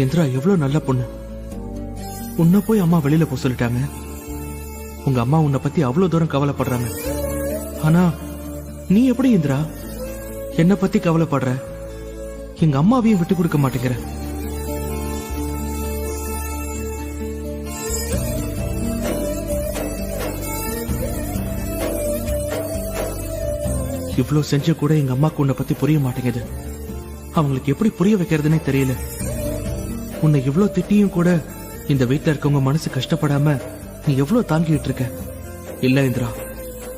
இந்திரா எவ்வளவு நல்ல பொண்ணு. உன்னை போய் அம்மா வெளியில போக சொல்லிட்டாங்க. உங்க அம்மா உன்னை பத்தி அவ்வளவு தூரம் கவலைப்படுறாங்க. ஆனா நீ எப்படி இந்திரா என்ன பத்தி கவலைப்படுற? எங்க அம்மாவையும் விட்டு கொடுக்க மாட்டேங்கிற. இவ்வளவு செஞ்ச கூட எங்க அம்மாக்கு உன்னை பத்தி புரிய மாட்டேங்குது. அவங்களுக்கு எப்படி புரிய வைக்கிறதுனே தெரியல. உன்னை இவ்வளவு திட்டியும் கூட இந்த வீட்டுல இருக்கவங்க மனசு கஷ்டப்படாம நீ எவ்வளவு தாங்கிட்டு இருக்க. இல்ல இந்திரா,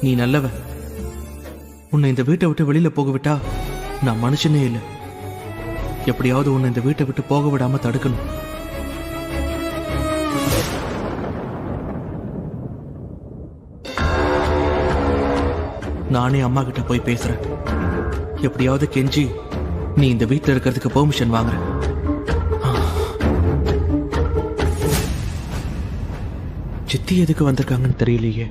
நீ நல்லவ. உன்னை இந்த வீட்டை விட்டு வெளியில போக விட்டா நான் மனுஷனே இல்லை. எப்படியாவது உன்னை இந்த வீட்டை விட்டு போக விடாம தடுக்கணும். நானே அம்மா கிட்ட போய் பேசுறேன். எப்படியாவது கெஞ்சி நீ இந்த வீட்டுல இருக்கிறதுக்கு பெர்மிஷன் வாங்குற. சித்தி எதுக்கு வந்திருக்காங்கன்னு தெரியலையே.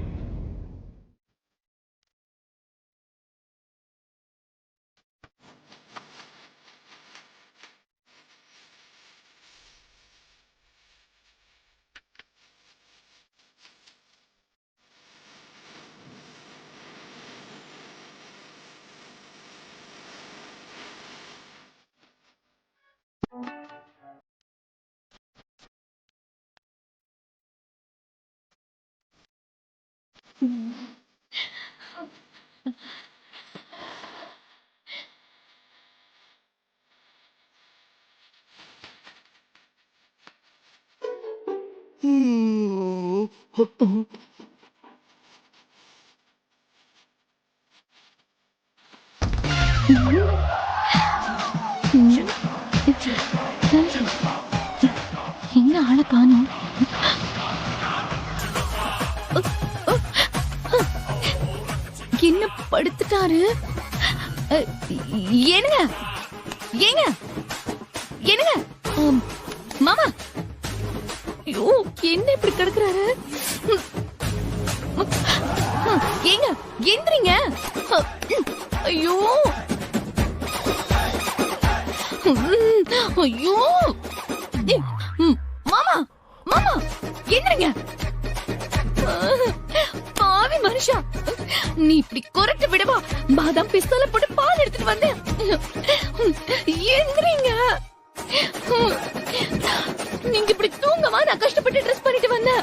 எங்க ஆளை காணோம்? என்ன படுத்துட்டாரு? ஏனுங்க ஏங்க என்னங்க மாமா, ஐயோ என்ன இப்படி கிடக்குறாரு? ஏங்க எந்திரிங்க. ஐயோ ஐயோ மாமா மாமா எந்திரிங்க. பாவி மனுஷா, நீ இப்படி கொரட்டு விடவா? பாதாம் பிஸ்தல போட்டு பால் எடுத்துட்டு வந்தேன். எந்திரிங்க. நீங்க இப்படி தூங்கவா? நான் கஷ்டப்பட்டு ட்ரெஸ் பண்ணிட்டு வந்தேன்.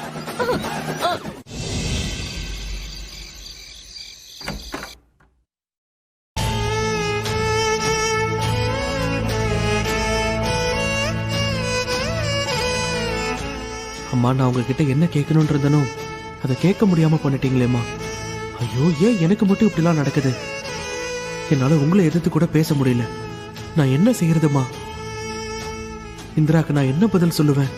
அம்மா, நான் உங்ககிட்ட என்ன கேட்கணும்னு இருந்தனோ அதை கேட்க முடியாம பண்ணிட்டீங்களேம்மா. ஐயோ, ஏன் எனக்கு மட்டும் இப்படிலாம் நடக்குது? என்னால உங்களை எதிர்த்து கூட பேச முடியல. நான் என்ன செய்யறதுமா? இந்திராக்கு நான் என்ன பதில் சொல்லுவேன்?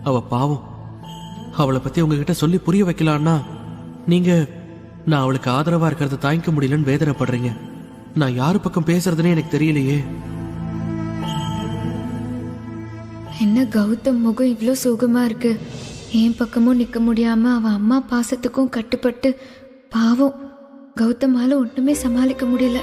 அவ பாவம். அவளை பத்தி உங்ககிட்ட சொல்லி புரிய வைக்கலான்னா நீங்க நான் அவளுக்கு ஆதரவா இருக்கிறத தாங்கிக்க முடியலன்னு வேதனைப்படுறீங்க. நான் யாரு பக்கம் பேசுறதுன்னே எனக்கு தெரியலையே. என்ன கௌதம் முகம் இவ்வளோ சோகமா இருக்கு? என் பக்கமும் நிக்க முடியாம அவ அம்மா பாசத்துக்கும் கட்டுப்பட்டு பாவம் கௌதமால ஒண்ணுமே சமாளிக்க முடியல.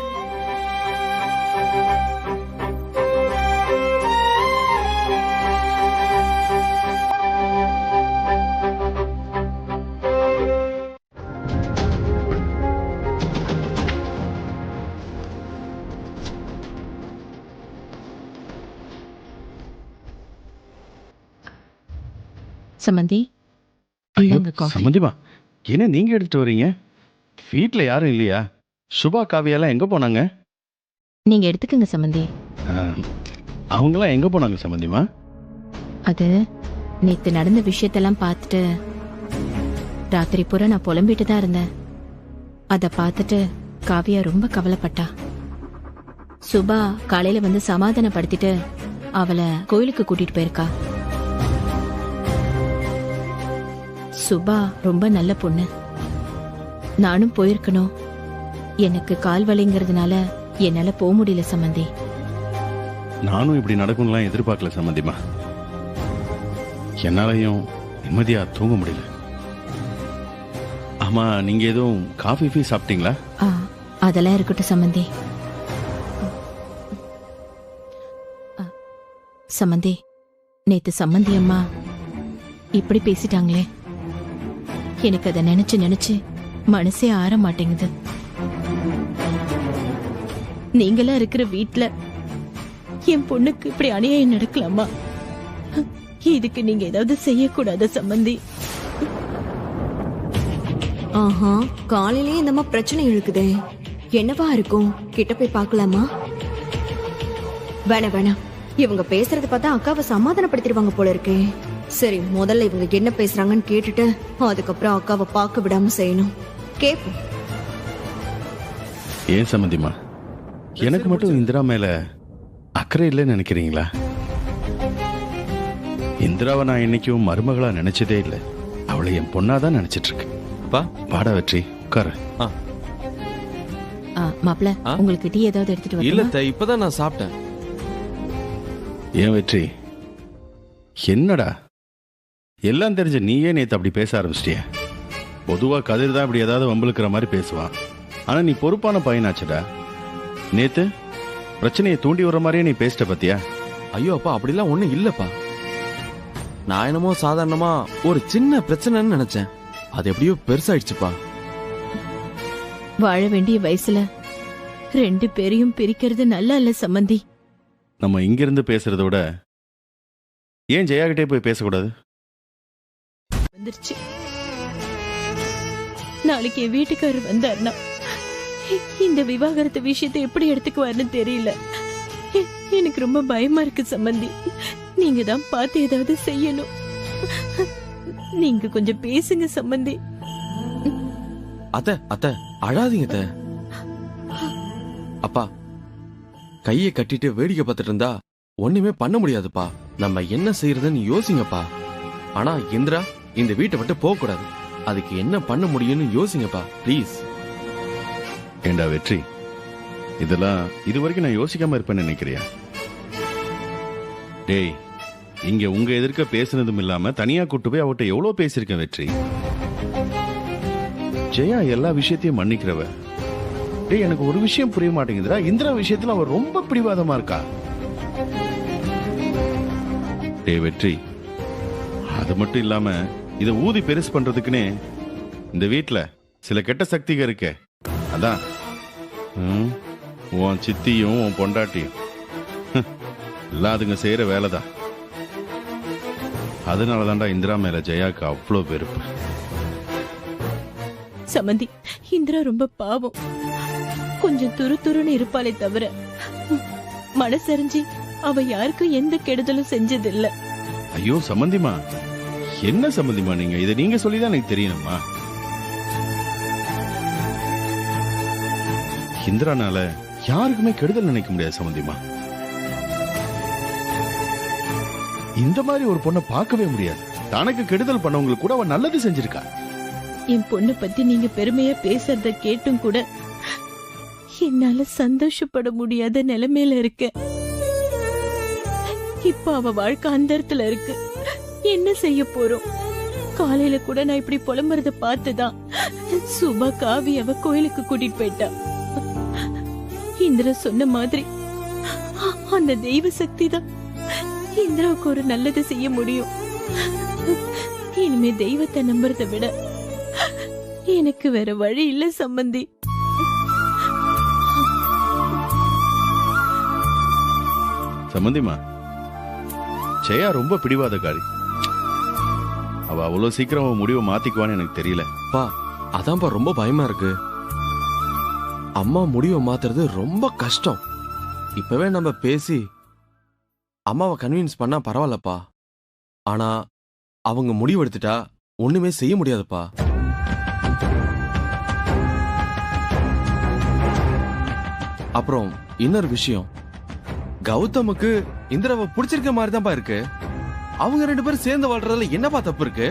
சமந்தி, சம்மந்திமா, என்ன நீங்க எடுத்துட்டு வரீங்க? வீட்டில் யாரும் இல்லையா? சுபா காவியெல்லாம் எங்க போனாங்க? நீங்க எடுத்துக்கங்க சமந்தி. அவங்களாம் எங்க போனாங்க சம்மந்திமா? அது நேத்து நடந்த விஷயத்தெல்லாம் பார்த்துட்டு ராத்திரி பூரா நான் புலம்பிட்டு தான் இருந்தேன். அத பார்த்துட்டு காவியா ரொம்ப கவலைப்பட்டா. சுபா காலையில வந்து சமாதானப்படுத்திட்டு அவளை கோயிலுக்கு கூட்டிட்டு போயிருக்கா. சுபா ரொம்ப நல்ல பொண்ணு. நானும் போயிருக்கணும். எனக்கு கால் வலிங்கிறதுனால என்னால போக முடியல சம்மந்தி. நானும் இப்படி நடக்கும்லாம் எதிர்பார்க்கல சம்மந்திமா. என்னாலையும் நிம்மதியா தூங்க முடியல. ஆமா, நீங்க எதுவும் காஃபி சாப்பிட்டீங்களா? ஆ, அதெல்லாம் இருக்கட்டும் சம்மந்தி. சம்மந்தி, நேத்து சம்மந்தி அம்மா இப்படி பேசிட்டாங்களே, எனக்கு அதை நினைச்சு நினைச்சு மனசே ஆற மாட்டேங்குது. நீங்களா இருக்கிற வீட்ல என் பொண்ணுக்கு இப்படி அநியாயம் நடக்கலாமா? இதுக்கு நீங்க ஏதாவது செய்யக்கூடாத சம்மந்தி? ஆஹா, காலையிலேயே இந்த மாதிரி பிரச்சனை இழுக்குதே, என்னவா இருக்கும்? கிட்ட போய் பார்க்கலாமா? வேணாம், இவங்க பேசுறத பார்த்தா அக்காவை சமாதானப்படுத்திடுவாங்க போல இருக்கே. சரி, முதல்ல இவங்க என்ன பேசுறாங்கன்னு கேட்டுட்டு அதுக்கப்புறம் அக்காவை பார்க்க விடாம செய்யணும். கேப்போம். ஏன் சம்மந்திமா, எனக்கு மட்டும் இந்திரா மேல அக்கறை இல்லைன்னு நினைக்கிறீங்களா? இந்திராவை நான் என்னைக்கும் மருமகளா நினைச்சதே இல்லை. அவளை என் பொண்ணாதான் நினைச்சிட்டு இருக்கேன். வாடா வெற்றி, உட்காரு. மாப்பிள்ள, உங்களுக்கு டீ ஏதாவது எடுத்துட்டு வரணுமா? இல்ல, இப்பதான் நான் சாப்பிட்டேன். ஏன் வெற்றி, என்னடா எல்லாம் தெரிஞ்ச நீயே நேத்து அப்படி பேச ஆரம்பிச்சிட்டிய? பொதுவா கதிர் தான் இப்படி ஏதாவது வம்பளுக்கிற மாதிரி பேசுவான். ஆனா நீ பொறுப்பான பையனாச்சடா. நேத்து பிரச்சனையை தூண்டி வர்ற மாதிரியே நீ பேசிட்ட பத்தியா? ஐயோ அப்பா, அப்படிலாம் ஒண்ணும் இல்லப்பா. நான் என்னமோ சாதாரணமா ஒரு சின்ன பிரச்சனைன்னு நினைச்சேன். அது எப்படியோ பெருசாயிடுச்சுப்பா. வாழ வேண்டிய வயசுல 2 பேரையும் பிரிக்கிறது நல்லா இல்ல சம்மந்தி. நம்ம இங்கிருந்து பேசுறத விட ஏன் ஜெயா கிட்டே போய் பேசக்கூடாது? வந்துருச்சு. நாளைக்கு என் வீட்டுக்காரர் வந்தாருன்னா இந்த விவாகரத்து விஷயத்தை எப்படி எடுத்துக்குவாருன்னு தெரியல. எனக்கு ரொம்ப பயமா இருக்கு சம்மந்தி. நீங்க தான் பார்த்து ஏதாவது செய்யணும். நீங்க கொஞ்சம் பேசுங்க சம்மந்தி. அத்தை அழாதீங்க அத்தை. அப்பா, கையை கட்டிட்டு வேடிக்கை பார்த்துட்டு இருந்தா ஒண்ணுமே பண்ண முடியாதுப்பா. நம்ம என்ன செய்யறதுன்னு யோசிங்கப்பா. ஆனா இந்திரா இந்த வீட்டை விட்டு போக கூடாது. அதுக்கு என்ன பண்ண முடியும்னு யோசிங்கப்பா, ப்ளீஸ். ஏண்டா வெற்றி, இதெல்லாம் இது வரைக்கும் நான் யோசிக்காம இருப்பேன்னு நினைக்கிறியா? டேய், இங்க உங்க எதிர்க்க பேசுனதும் இல்லாம தனியா கூட்டு போய் அவட்ட எவ்வளவு பேசியிருக்கேன் வெற்றி. ஜெயா எல்லா விஷயத்தையும் மன்னிக்கிறவ. டேய், எனக்கு ஒரு விஷயம் புரிய மாட்டேங்குதுடா. இந்திரா விஷயத்துல அவ ரொம்ப பிடிவாதமா இருக்கா. டேய் வெற்றி, அது மட்டும் இல்லாம இதை ஊதி பெருசு பண்றதுக்குன்னே இந்த வீட்டுல சில கெட்ட சக்திகள் இருக்கே. அதான் உன் சித்தியும் உன் பொண்டாட்டியும் எல்லாம் அதுங்க செய்யற வேலைதான். அதனாலதான்டா இந்திரா மேல ஜெயாக்கு அவ்வளோ வெறுப்பு. சம்மந்தி, இந்திரா ரொம்ப பாவம். கொஞ்சம் துருன்னு இருப்பாளே தவிர மனசரிஞ்சு அவ யாருக்கும் எந்த கெடுதலும் செஞ்சதில்ல. ஐயோ சம்பந்திமா, என்ன சம்பந்திமா நீங்க? இதை நீங்க சொல்லிதான் எனக்கு தெரியணுமா? இந்திரானால யாருக்குமே கெடுதல் நினைக்க முடியாது சம்பந்திமா. இந்த மாதிரி ஒரு பொண்ணை பார்க்கவே முடியாது. தனக்கு கெடுதல் பண்ணவங்களுக்கு கூட அவ நல்லது செஞ்சிருக்கா. என் பொண்ணை பத்தி நீங்க பெருமையா பேசுறத கேட்டும் கூட என்னால சந்தோஷப்பட முடியாத நிலைமையில இருக்க. இப்ப அவ வாழ்க்கை அந்த இடத்துல இருக்கு. என்ன செய்ய போறோம்? காலையில கூட நான் இப்படி புலம்புறத பார்த்துதான் சுபா காவி அவ கோயிலுக்கு கூட்டிட்டு போயிட்டா. இந்திரா சொன்ன மாதிரி அந்த தெய்வ சக்தி தான் இந்திராவுக்கு ஒரு நல்லது செய்ய முடியும். இனிமே தெய்வத்தை நம்புறதை விட எனக்கு வேற வழி இல்ல சம்பந்தி. சம்பந்திமா, ஜெயா ரொம்ப பிடிவாதக்காரி. அவ அவ்வளவு சீக்கிரம் அவ முடிவை மாத்திக்குவான்னு எனக்கு தெரியல. பா, அதான்ப்பா ரொம்ப பயமா இருக்கு. அம்மா முடிவை மாத்துறது ரொம்ப கஷ்டம். இப்பவே நம்ம பேசி அம்மாவை கன்வின்ஸ் பண்ணா பரவாயில்லப்பா. ஆனா அவங்க முடிவு எடுத்துட்டா ஒண்ணுமே செய்ய முடியாதுப்பா. அப்புறம் இன்னொரு விஷயம், கௌதமுக்கு இந்திராவை பிடிச்சிருக்க மாதிரி தான்ப்பா இருக்கு. அவங்க 2 பேரும் சேர்ந்து வாழ்றதுல என்னப்பா தப்பு இருக்கு?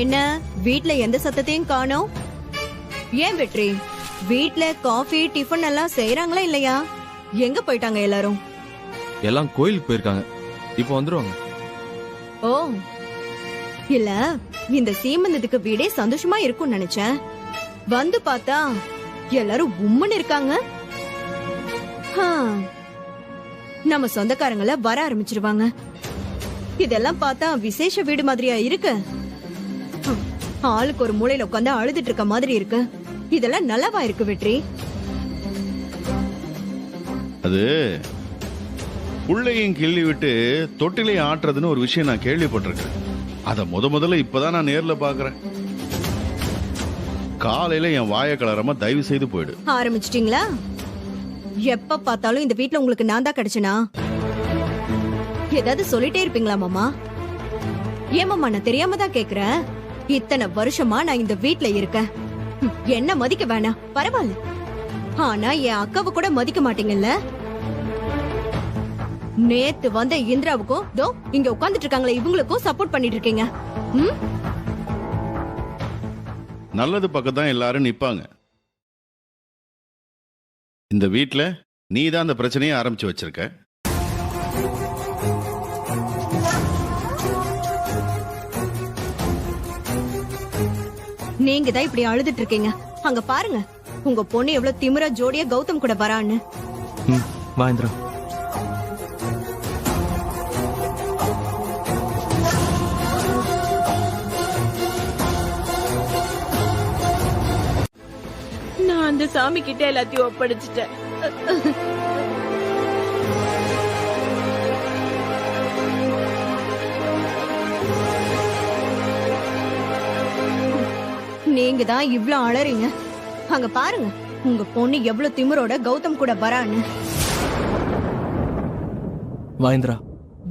என்ன வீட்ல எந்த சத்தத்தையும் காணோம்? ஏன் வெற்றி, வீட்ல காஃபி டிஃபன் எல்லாம் செய்யறாங்களா இல்லையா? எங்க போயிட்டாங்க எல்லாரும்? எல்லாம் கோயிலுக்கு போயிருக்காங்க, இப்போ வந்துருவாங்க. ஓ இல்ல, இந்த சீமந்தத்துக்கு வீடே சந்தோஷமா இருக்கும்னு நினைச்சேன். வந்து பார்த்தா எல்லாரும் உம்முன்னு இருக்காங்க. ஹா, நம்ம சொந்தக்காரங்கள வர ஆரம்பிச்சிருவாங்க. இதெல்லாம் பார்த்தா விசேஷ வீடு மாதிரியா இருக்கு. ஆளுக்கு ஒரு மூலையில உட்காந்து அழுதுட்டு இருக்க மாதிரி இருக்கு. இதெல்லாம் நல்லாவா இருக்கு வெற்றி? அது புள்ளையும் கிள்ளி விட்டு தொட்டிலையும் ஆட்டுறதுன்னு ஒரு விஷயம் நான் கேள்விப்பட்டிருக்கேன். அத முதல்ல இப்பதான் நான் நேர்ல பாக்குறேன். காலையில என் வாய கலரமா தயவு செய்து போயிடு. ஆரம்பிச்சிட்டீங்களா? எப்ப பார்த்தாலும் இந்த வீட்ல உங்களுக்கு நான் தான் கிடைச்சனா? ஏதாவது சொல்லிட்டே இருப்பீங்களா மாமா? ஏமாமா, நான் தெரியாம தான் கேக்குறேன். இத்தனை வருஷமா நான் இந்த வீட்ல இருக்கேன். என்ன மதிக்க வேணாம் பரவாயில்ல, ஆனா என் அக்காவை கூட மதிக்க மாட்டீங்கல்ல? நேத்து வந்த இந்திராவுக்கும் தோ இங்க உட்கார்ந்துட்டு இருக்காங்களே இவங்களுக்கும் சப்போர்ட் பண்ணிட்டு இருக்கீங்க. நல்லது பக்கம் தான் எல்லாரும் நிப்பாங்க. இந்த வீட்ல நீ தான் அந்த பிரச்சனையை ஆரம்பிச்சு வச்சிருக்க. நீங்க தான் இப்படி அழுதுட்டு இருக்கீங்க. அங்க பாருங்க, உங்க பொண்ணு எவ்வளவு திமிரா ஜோடியா கௌதம் கூட வரான்னு. வா இந்திரா. நான் அந்த சாமி கிட்ட எல்லாத்தையும் ஒப்படைச்சிட்டேன். நீங்க தான் இவ்ளோ அழறீங்க. அங்க பாருங்க, உங்க பொண்ணு எவ்வளவு திமிரோட கௌதம் கூட வரான்னு. வா இந்திரா.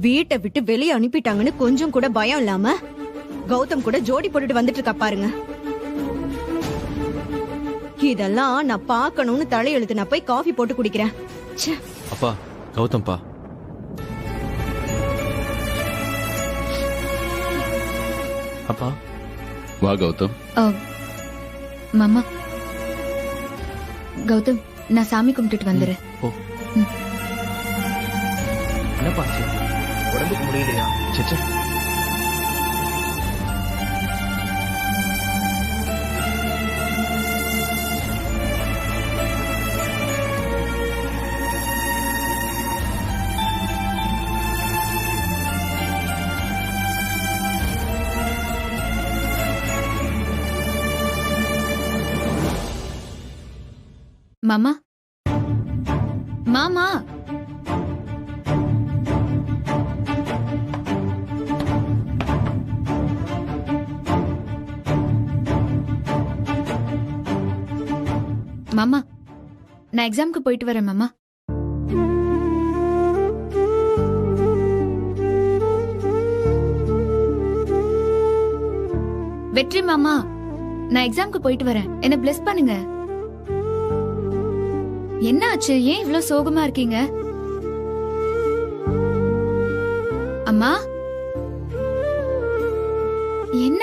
வீட்டை விட்டு வெளியே அனுப்பிட்டாங்கன்னு கொஞ்சம் கூட பயம் இல்லாம கௌதம் கூட ஜோடி போட்டுட்டு வந்துட்டு இருக்கா பாருங்க. இதெல்லாம் நான் பார்க்கணும்னு தலையெழுத்து. நான் போய் காஃபி போட்டு குடிக்கிறேன். ச்சே. அப்பா, கௌதம்பா. அப்பா. வா கௌதம். மாமா, கௌதம், நான் சாமி கும்பிட்டுட்டு வந்துடுறேன். ஓ. என்னப்பா ஆச்சு? உடம்புக்கு முடியலையா? சச்சா. மாமா, மாமா, மாமா, நான் எக்ஸாம்க்கு போயிட்டு வரேன் மாமா. வெற்றி மாமா, நான் எக்ஸாம்க்கு போயிட்டு வரேன். என்ன பிளஸ் பண்ணுங்க. என்ன ஆச்சு? ஏன் இவ்ளோ சோகமா இருக்கீங்க? அம்மா, என்ன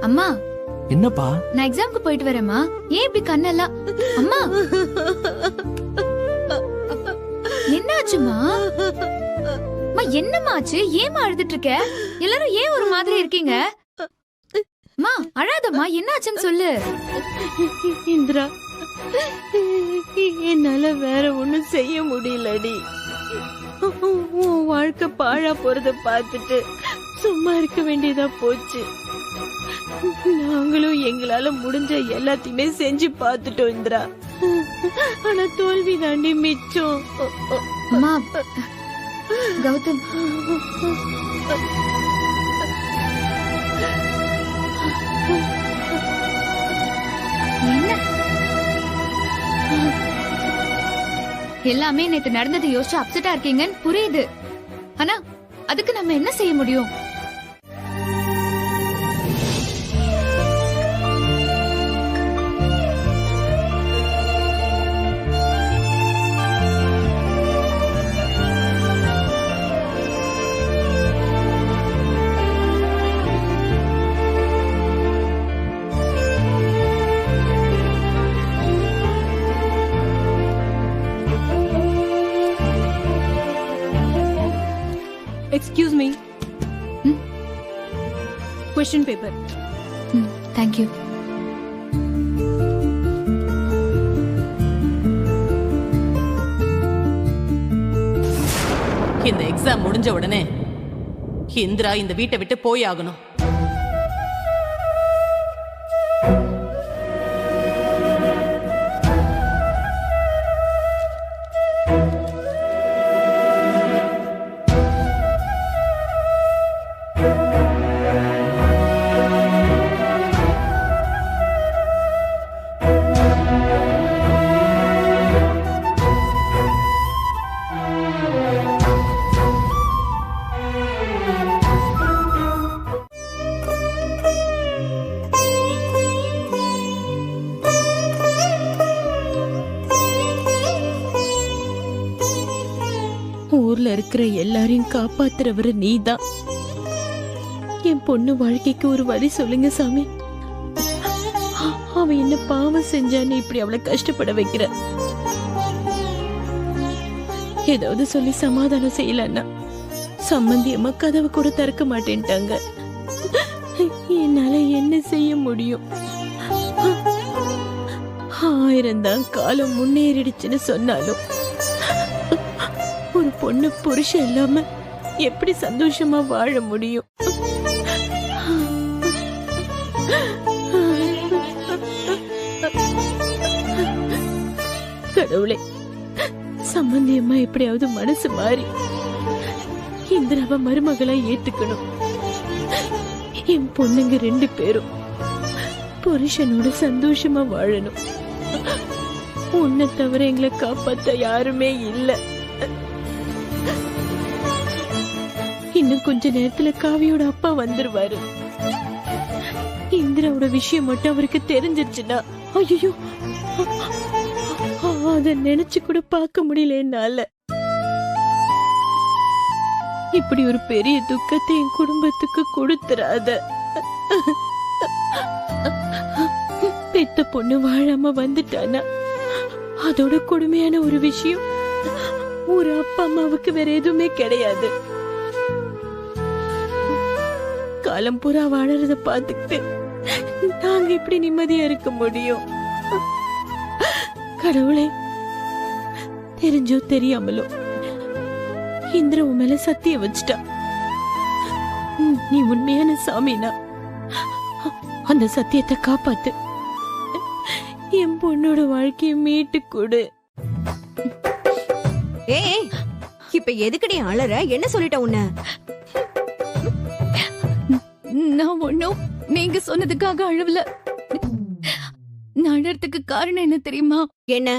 அம்மா? என்னப்பா? நான் எக்ஸாம்க்கு போயிட்டு வரேம்மா. ஏன் இப்படி கண்ணெல்லாம்? அம்மா, என்ன ஆச்சுமா? அம்மா, என்னம்மா ஆச்சு? ஏமா அழுதுட்டு இருக்க? எல்லாரும் ஏன் ஒரு மாதிரி இருக்கீங்க? அம்மா, அழாதம்மா. என்ன ஆச்சுன்னு சொல்லு. இந்திரா, என்னால வேற ஒண்ணும் செய்ய முடியலடி. உன் வாழ்க்கை பாழா போறத பார்த்துட்டு சும்மா இருக்க வேண்டியதா போச்சு. நாங்களும் எங்களால முடிஞ்ச எல்லாத்தையுமே செஞ்சு பார்த்துட்டோம் இந்திரா. ஆனா தோல்வி தாண்டி மிச்சம். அம்மா, கௌதம், என்ன? எல்லாமே நேத்து நடந்தது யோசிச்சு அப்செட்டா இருக்கீங்கன்னு புரியுது. ஆனா அதுக்கு நம்ம என்ன செய்ய முடியும்? Excuse me. Question paper. ம், தேங்க்யூ. இந்த எக்ஸாம் முடிஞ்ச உடனே இந்திரா இந்த வீட்டை விட்டு போய் ஆகணும். ஊர்ல இருக்கிற எல்லாரையும் காப்பாத்துறவரு நீதான். என் பொண்ணு வாழ்க்கைக்கு ஒரு வழி சொல்லுங்க சாமி. அவ என்ன பாவம் செஞ்சான்னு இப்படி அவளை கஷ்டப்பட வைக்கிற? ஏதாவது சொல்லி சமாதானம் செய்யலன்னா சம்மந்தி அம்மா கதவை கூட திறக்க மாட்டேன்ட்டாங்க. என்னால என்ன செய்ய முடியும்? 1000 தான் காலம் முன்னேறிடுச்சுன்னு சொன்னாலும் ஒரு பொண்ணு புருஷன் இல்லாம எப்படி சந்தோஷமா வாழ முடியும்? கடவுளே, சம்பந்தியம்மா எப்படியாவது மனசு மாறி இந்திராவை மருமகளா ஏத்துக்கணும். என் பொண்ணுங்க 2 பேரும் புருஷனோட சந்தோஷமா வாழணும். உன்னை தவிர எங்களை காப்பாத்த யாருமே இல்ல. இன்னும் கொஞ்ச நேரத்துல காவியோட அப்பா வந்துருவாரு. இந்திராவோட விஷயம் மட்டும் அவருக்கு தெரிஞ்சிருச்சுன்னா ஐயோ, அத நினைச்சு கூட பார்க்க முடியல என்னால. இப்படி ஒரு பெரிய துக்கத்தை என் குடும்பத்துக்கு கொடுத்துறாத. பெத்த பொண்ணு வாழாம வந்துட்டானா அதோட கொடுமையான ஒரு விஷயம் ஒரு அப்பா அம்மாவுக்கு வேற எதுவுமே கிடையாது. காலம் பூரா வாழறத பாத்துக்கிட்டு நாங்க எப்படி நிம்மதியா இருக்க முடியும்? கடவுளே, தெரிஞ்சோ தெரியாமலோ இந்திர உன் மேல சத்தியம் வச்சுட்டா. நீ உண்மையான சாமினா அந்த சத்தியத்தை காப்பாத்து. என் பொண்ணோட வாழ்க்கையை மீட்டு கொடு. ஏய், இப்ப எதுக்குடி அழற? என்ன சொல்லிட்ட உன்ன? நான் ஒண்ணும் நீங்க சொன்னதுக்காக அழுவல. நான் அழறதுக்கு காரணம் என்ன தெரியுமா? என்ன?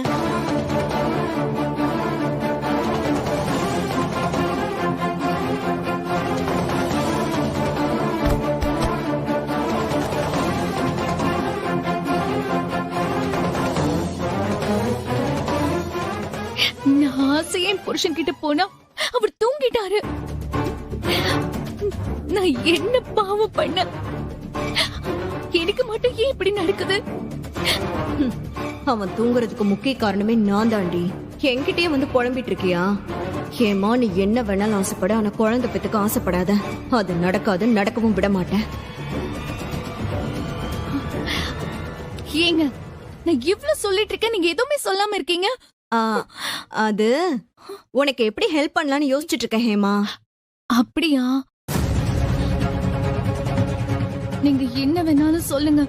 நான் ஆசையா என் புருஷன் கிட்ட போனா அவர் தூங்கிட்டாரு. நான் என்ன பாவம் பண்ண? எனக்கு மட்டும் ஏன் இப்படி நடக்குது? அவன் தூங்குறதுக்கு முக்கிய காரணமே நான் தாண்டி. என்கிட்டயே வந்து புலம்பிட்டு இருக்கியா? ஏமா, நீ என்ன வேணாலும் ஆசைப்பட, ஆனா குழந்தை பெத்துக்க ஆசைப்படாத. அது நடக்காது, நடக்கவும் விட மாட்டேன். ஏங்க, நான் இவ்ளோ சொல்லிட்டு இருக்கேன், நீங்க எதுவுமே சொல்லாம இருக்கீங்க. அது உனக்கு எப்படி ஹெல்ப் பண்ணலாம்னு யோசிச்சுட்டு இருக்கேன் ஹேமா. அப்படியா? நீங்க என்ன வேணாலும் சொல்லுங்க,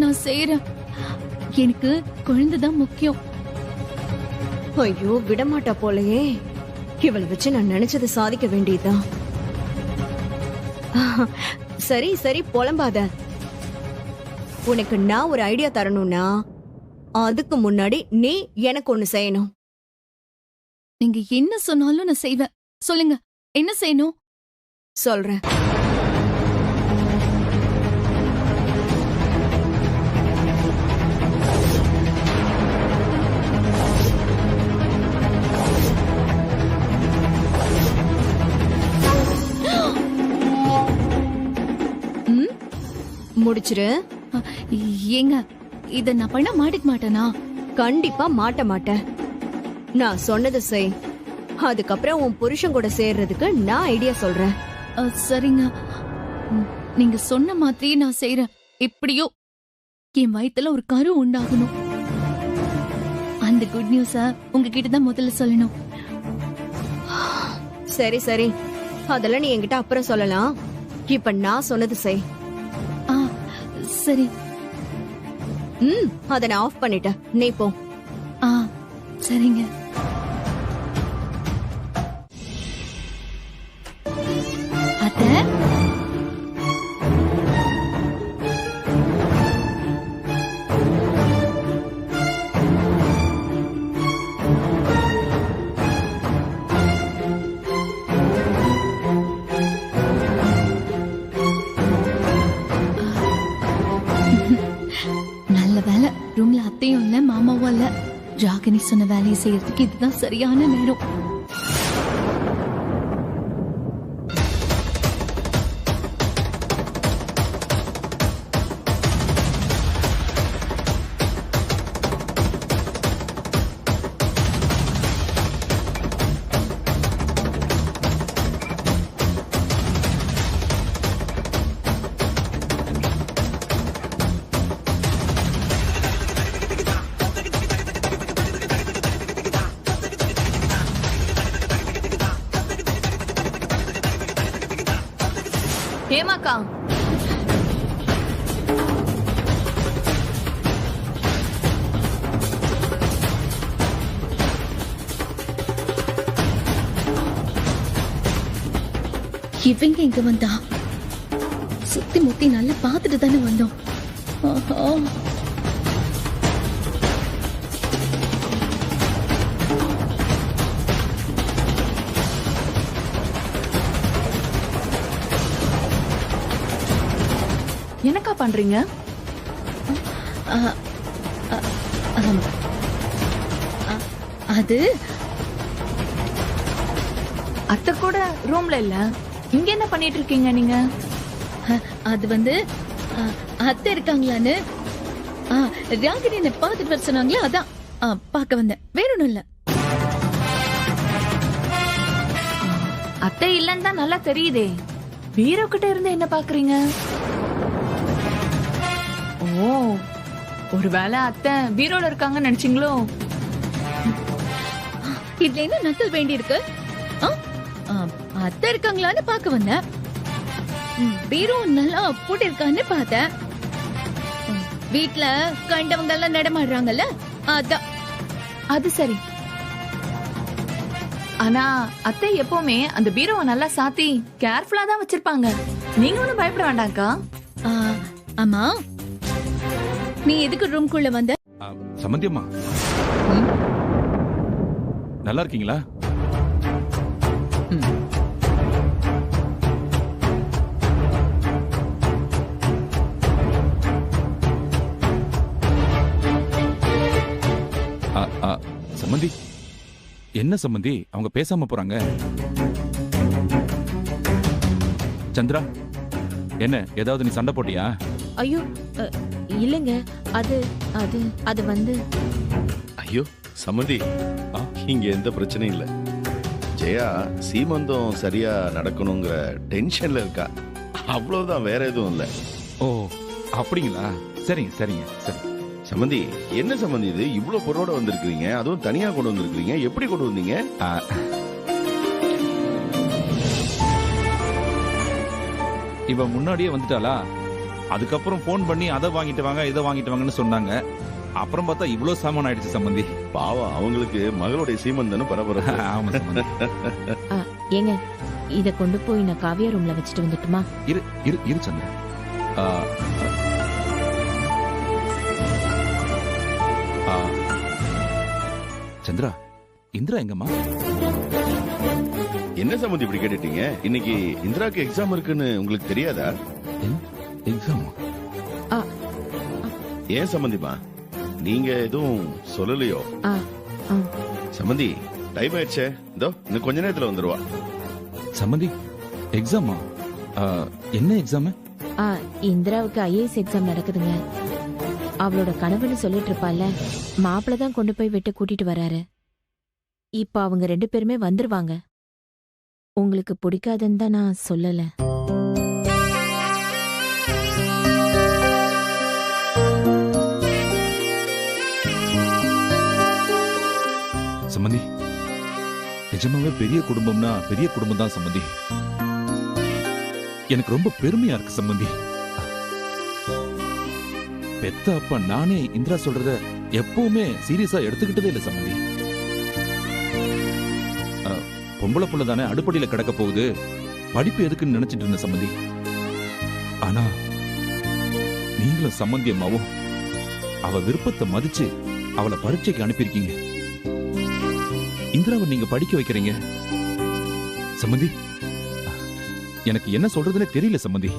நான் செய்யறேன். எனக்கு குழந்தைதான் முக்கியம். ஐயோ, விடமாட்டா போலயே. இவளை வச்சு நான் நினைச்சதை சாதிக்க வேண்டியதுதான். சரி சரி, புலம்பாத. உனக்கு நான் ஒரு ஐடியா தரணும்னா அதுக்கு முன்னாடி நீ எனக்கு ஒண்ணு செய்யணும். நீங்க என்ன சொன்னாலும் நான் செய்வேன். சொல்லுங்க, என்ன செய்யணும்? சொல்றேன். முடிச்சிரு. ஏங்க, இத நான் பண்ண மாட்டிக்க மாட்டேனா? கண்டிப்பா மாட்ட மாட்டேன். நான் சொன்னதை செய். அதுக்கப்புறம் உன் புருஷன் கூட சேர்றதுக்கு நான் ஐடியா சொல்றேன். சரிங்க. நீங்க சொன்ன மாதிரியே நான் செய்யறேன். எப்படியோ என் வயித்துல ஒரு கரு உண்டாகணும். அந்த குட் நியூஸ உங்ககிட்ட தான் முதல்ல சொல்லணும். சரி சரி, அதெல்லாம் நீ என்கிட்ட அப்புறம் சொல்லலாம். இப்ப நான் சொன்னது செய். சரி. அத நான் ஆஃப் பண்ணிட்டேன், நீ போ. சரிங்க. அத்தை, நல்ல வேலை ரூம்ல அத்தையும் இல்ல மாமாவும் இல்ல. ராகினி சொன்ன வேலையை செய்யறதுக்கு இதுதான் சரியான நேரம். ஏமாக்கா, இவங்க இங்க வந்தா சுத்தி முத்தி நல்லா பாத்துட்டு தானே வந்தோம். ஆஹா. என்னக்கா பண்றீங்க? அது அத்தை கூட ரூம்ல இல்ல, இங்க என்ன பண்ணிட்டு இருக்கீங்க நீங்க? அது வந்து அத்தை இருக்காங்களான்னு ராகினி என்ன பாத்துட்டு வர சொன்னாங்களே, அதான் பாக்க வந்தேன். வேற ஒண்ணும் இல்ல. அத்தை இல்லன்னு தான் நல்லா தெரியுதே. பீரோ கிட்ட இருந்து என்ன பாக்குறீங்க? ஓ, ஒருவேளை அத்தை பீரோல இருக்காங்கன்னு நினைச்சீங்களோ? இதுல என்ன நக்கல் வேண்டி இருக்கு? அத்தை இருக்காங்களான்னு பாக்க வந்தேன். பீரோ நல்லா போட்டு இருக்கான்னு பார்த்தேன். வீட்டுல கண்டவங்க எல்லாம் நடமாடுறாங்கல்ல, அதான். அது சரி. ஆனா அத்தை எப்பவுமே அந்த பீரோவை நல்லா சாத்தி கேர்ஃபுல்லா தான் வச்சிருப்பாங்க. நீங்க ஒண்ணும் பயப்பட வேண்டாம்க்கா. ஆமா, நீ எதுக்கு ரூம்குள்ள வந்த? சம்பந்தியம்மா, நல்லா இருக்கீங்களா? சம்பந்தி, என்ன சம்பந்தி அவங்க பேசாம போறாங்க? சந்திரா, என்ன ஏதாவது நீ சண்டை போட்டியா? ஐயோ இல்லங்க, அது அது அது வந்து. ஐயோ சம்மந்தி, இங்க எந்த பிரச்சனையும் இல்ல. ஜெயா சீமந்தம் சரியா நடக்கணுங்கிற டென்ஷன்ல இருக்கா, அவ்வளவுதான், வேற எதுவும் இல்ல. ஓ அப்படிங்களா? சரிங்க சரிங்க சரி. சம்மந்தி, என்ன சம்மந்தி இது இவ்வளவு பொருளோட வந்திருக்கீங்க? அதுவும் தனியா கொண்டு வந்திருக்கீங்க, எப்படி கொண்டு வந்தீங்க? இவ முன்னாடியே வந்துட்டாளா? அதுக்கப்புறம் போன் பண்ணி அதை வாங்கிட்டு வாங்க இதை வாங்கிட்டு வாங்கன்னு சொன்னாங்க. அப்புறம் பார்த்தா இவ்வளவு சாமான் ஆயிடுச்சு சம்பந்தி. பாவம், அவங்களுக்கு மகளுடைய சீமந்தனும் பரபரப்பு. ஆமா சம்பந்தி. ஏங்க, இத கொண்டு போய் நான் காவியா ரூம்ல வச்சுட்டு வந்துட்டுமா? இரு இரு இரு சந்திரா. சந்திரா, இந்திரா எங்கம்மா? என்ன சம்பந்தி இப்படி கேட்டுட்டீங்க? இன்னைக்கு இந்திராக்கு எக்ஸாம் இருக்குன்னு உங்களுக்கு தெரியாதா? எக்ஸாமா? ஏன் சம்பந்திமா, நீங்க எதுவும் சொல்லலையோ? சம்பந்தி, டைம் ஆயிடுச்சே, இதோ இன்னும் கொஞ்ச நேரத்துல வந்துருவா. சம்பந்தி, எக்ஸாமா? என்ன எக்ஸாம்? இந்திராவுக்கு ஐஏஎஸ் எக்ஸாம் நடக்குதுங்க. அவளோட கனவுன்னு சொல்லிட்டு இருப்பால, மாப்பிள்ள தான் கொண்டு போய் விட்டு கூட்டிட்டு வராரு. இப்ப அவங்க 2 பேருமே வந்துருவாங்க. உங்களுக்கு பிடிக்காதுன்னு தான் நான் சொல்லல. சம்பந்தி, நிஜமாவே பெரிய குடும்பம்னா பெரிய குடும்பம் தான் சம்பந்தி. எனக்கு ரொம்ப பெருமையா இருக்கு சம்பந்தி. பெத்த அப்பா நானே இந்திரா சொல்றத எப்பவுமே சீரியஸா எடுத்துக்கிட்டதே இல்ல சம்பந்தி. பொம்பளை புள்ள தானே அடுப்படியில கிடக்க போகுது, படிப்பு எதுக்குன்னு நினைச்சிட்டு இருந்த சம்பந்தி. ஆனா நீங்களும் சம்பந்தி அம்மாவும் அவ விருப்பத்தை மதிச்சு அவளை பரீட்சைக்கு அனுப்பியிருக்கீங்க. இந்திராவை நீங்க படிக்க வைக்கிறீங்க சம்பந்தி. எனக்கு என்ன சொல்றதுன்னு தெரியல சம்பந்தி.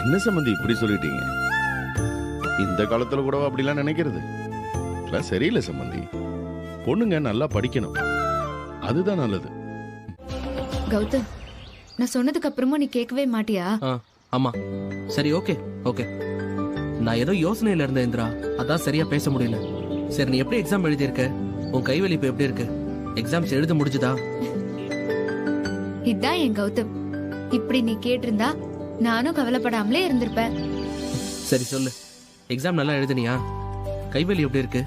என்ன சம்பந்தி இப்படி சொல்லிட்டீங்க? இந்த காலத்துல கூட அப்படிலாம் நினைக்கிறது சரியில்லை சம்பந்தி. பொண்ணுங்க நல்லா படிக்கணும், அதுதான் நல்லது. கௌதம், நான் சொன்னதுக்கு அப்புறமும் நீ கேட்கவே மாட்டியா? ஆமா, சரி, ஓகே ஓகே. நான் ஏதோ யோசனையில இருந்தேன் இந்திரா, அதான் சரியா பேச முடியல. சரி, நீ எப்படி எக்ஸாம் எழுதியிருக்க? உன் கைவலி இப்ப எப்படி இருக்கு? எக்ஸாம்ஸ் எழுத முடிஞ்சுதா? இதான் என் கௌதம். இப்படி நீ கேட்டிருந்தா நானும் கவலைப்படாமலே இருந்திருப்பேன். சரி சொல்லு, எக்ஸாம் நல்லா எழுதுனியா? கைவலி எப்படி இருக்கு?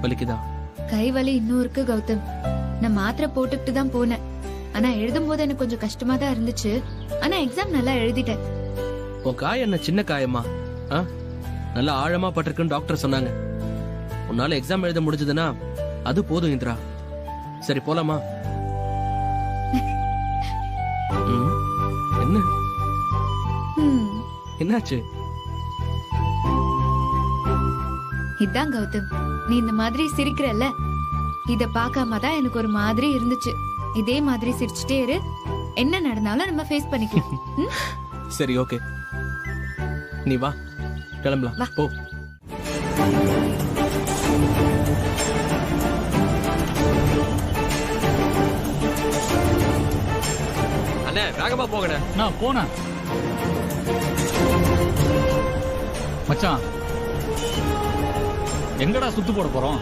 வலிக்குதா? கைவலி இன்னும் இருக்கு கௌதம். நான் மாத்திரை போட்டுக்கிட்டு தான் போனேன். ஆனா எழுதும் போது எனக்கு கொஞ்சம் கஷ்டமா தான் இருந்துச்சு. ஆனா எக்ஸாம் நல்லா எழுதிட்டேன். உன் காயம் என்ன சின்ன காயமா? நல்லா ஆழமா பட்டிருக்குன்னு டாக்டர் சொன்னாங்க. உன்னால எக்ஸாம் எழுத முடிஞ்சதுன்னா அது போதும் இந்திரா. சரி, போலாமா? என்ன என்னாச்சு? இதான் கௌதம், நீ இந்த மாதிரி சிரிக்கிறல்ல, இத பார்க்காம தான் எனக்கு ஒரு மாதிரி இருந்துச்சு. இதே மாதிரி சிரிச்சுட்டே இரு, என்ன நடந்தாலும் நம்ம ஃபேஸ் பண்ணிக்கலாம். சரி, ஓகே. நீ வா, கிளம்பலாம். வா. போ. அண்ணே, வேகமா போகணே. நான் போனேன் மச்சான். எங்கடா சுத்து போட போறோம்?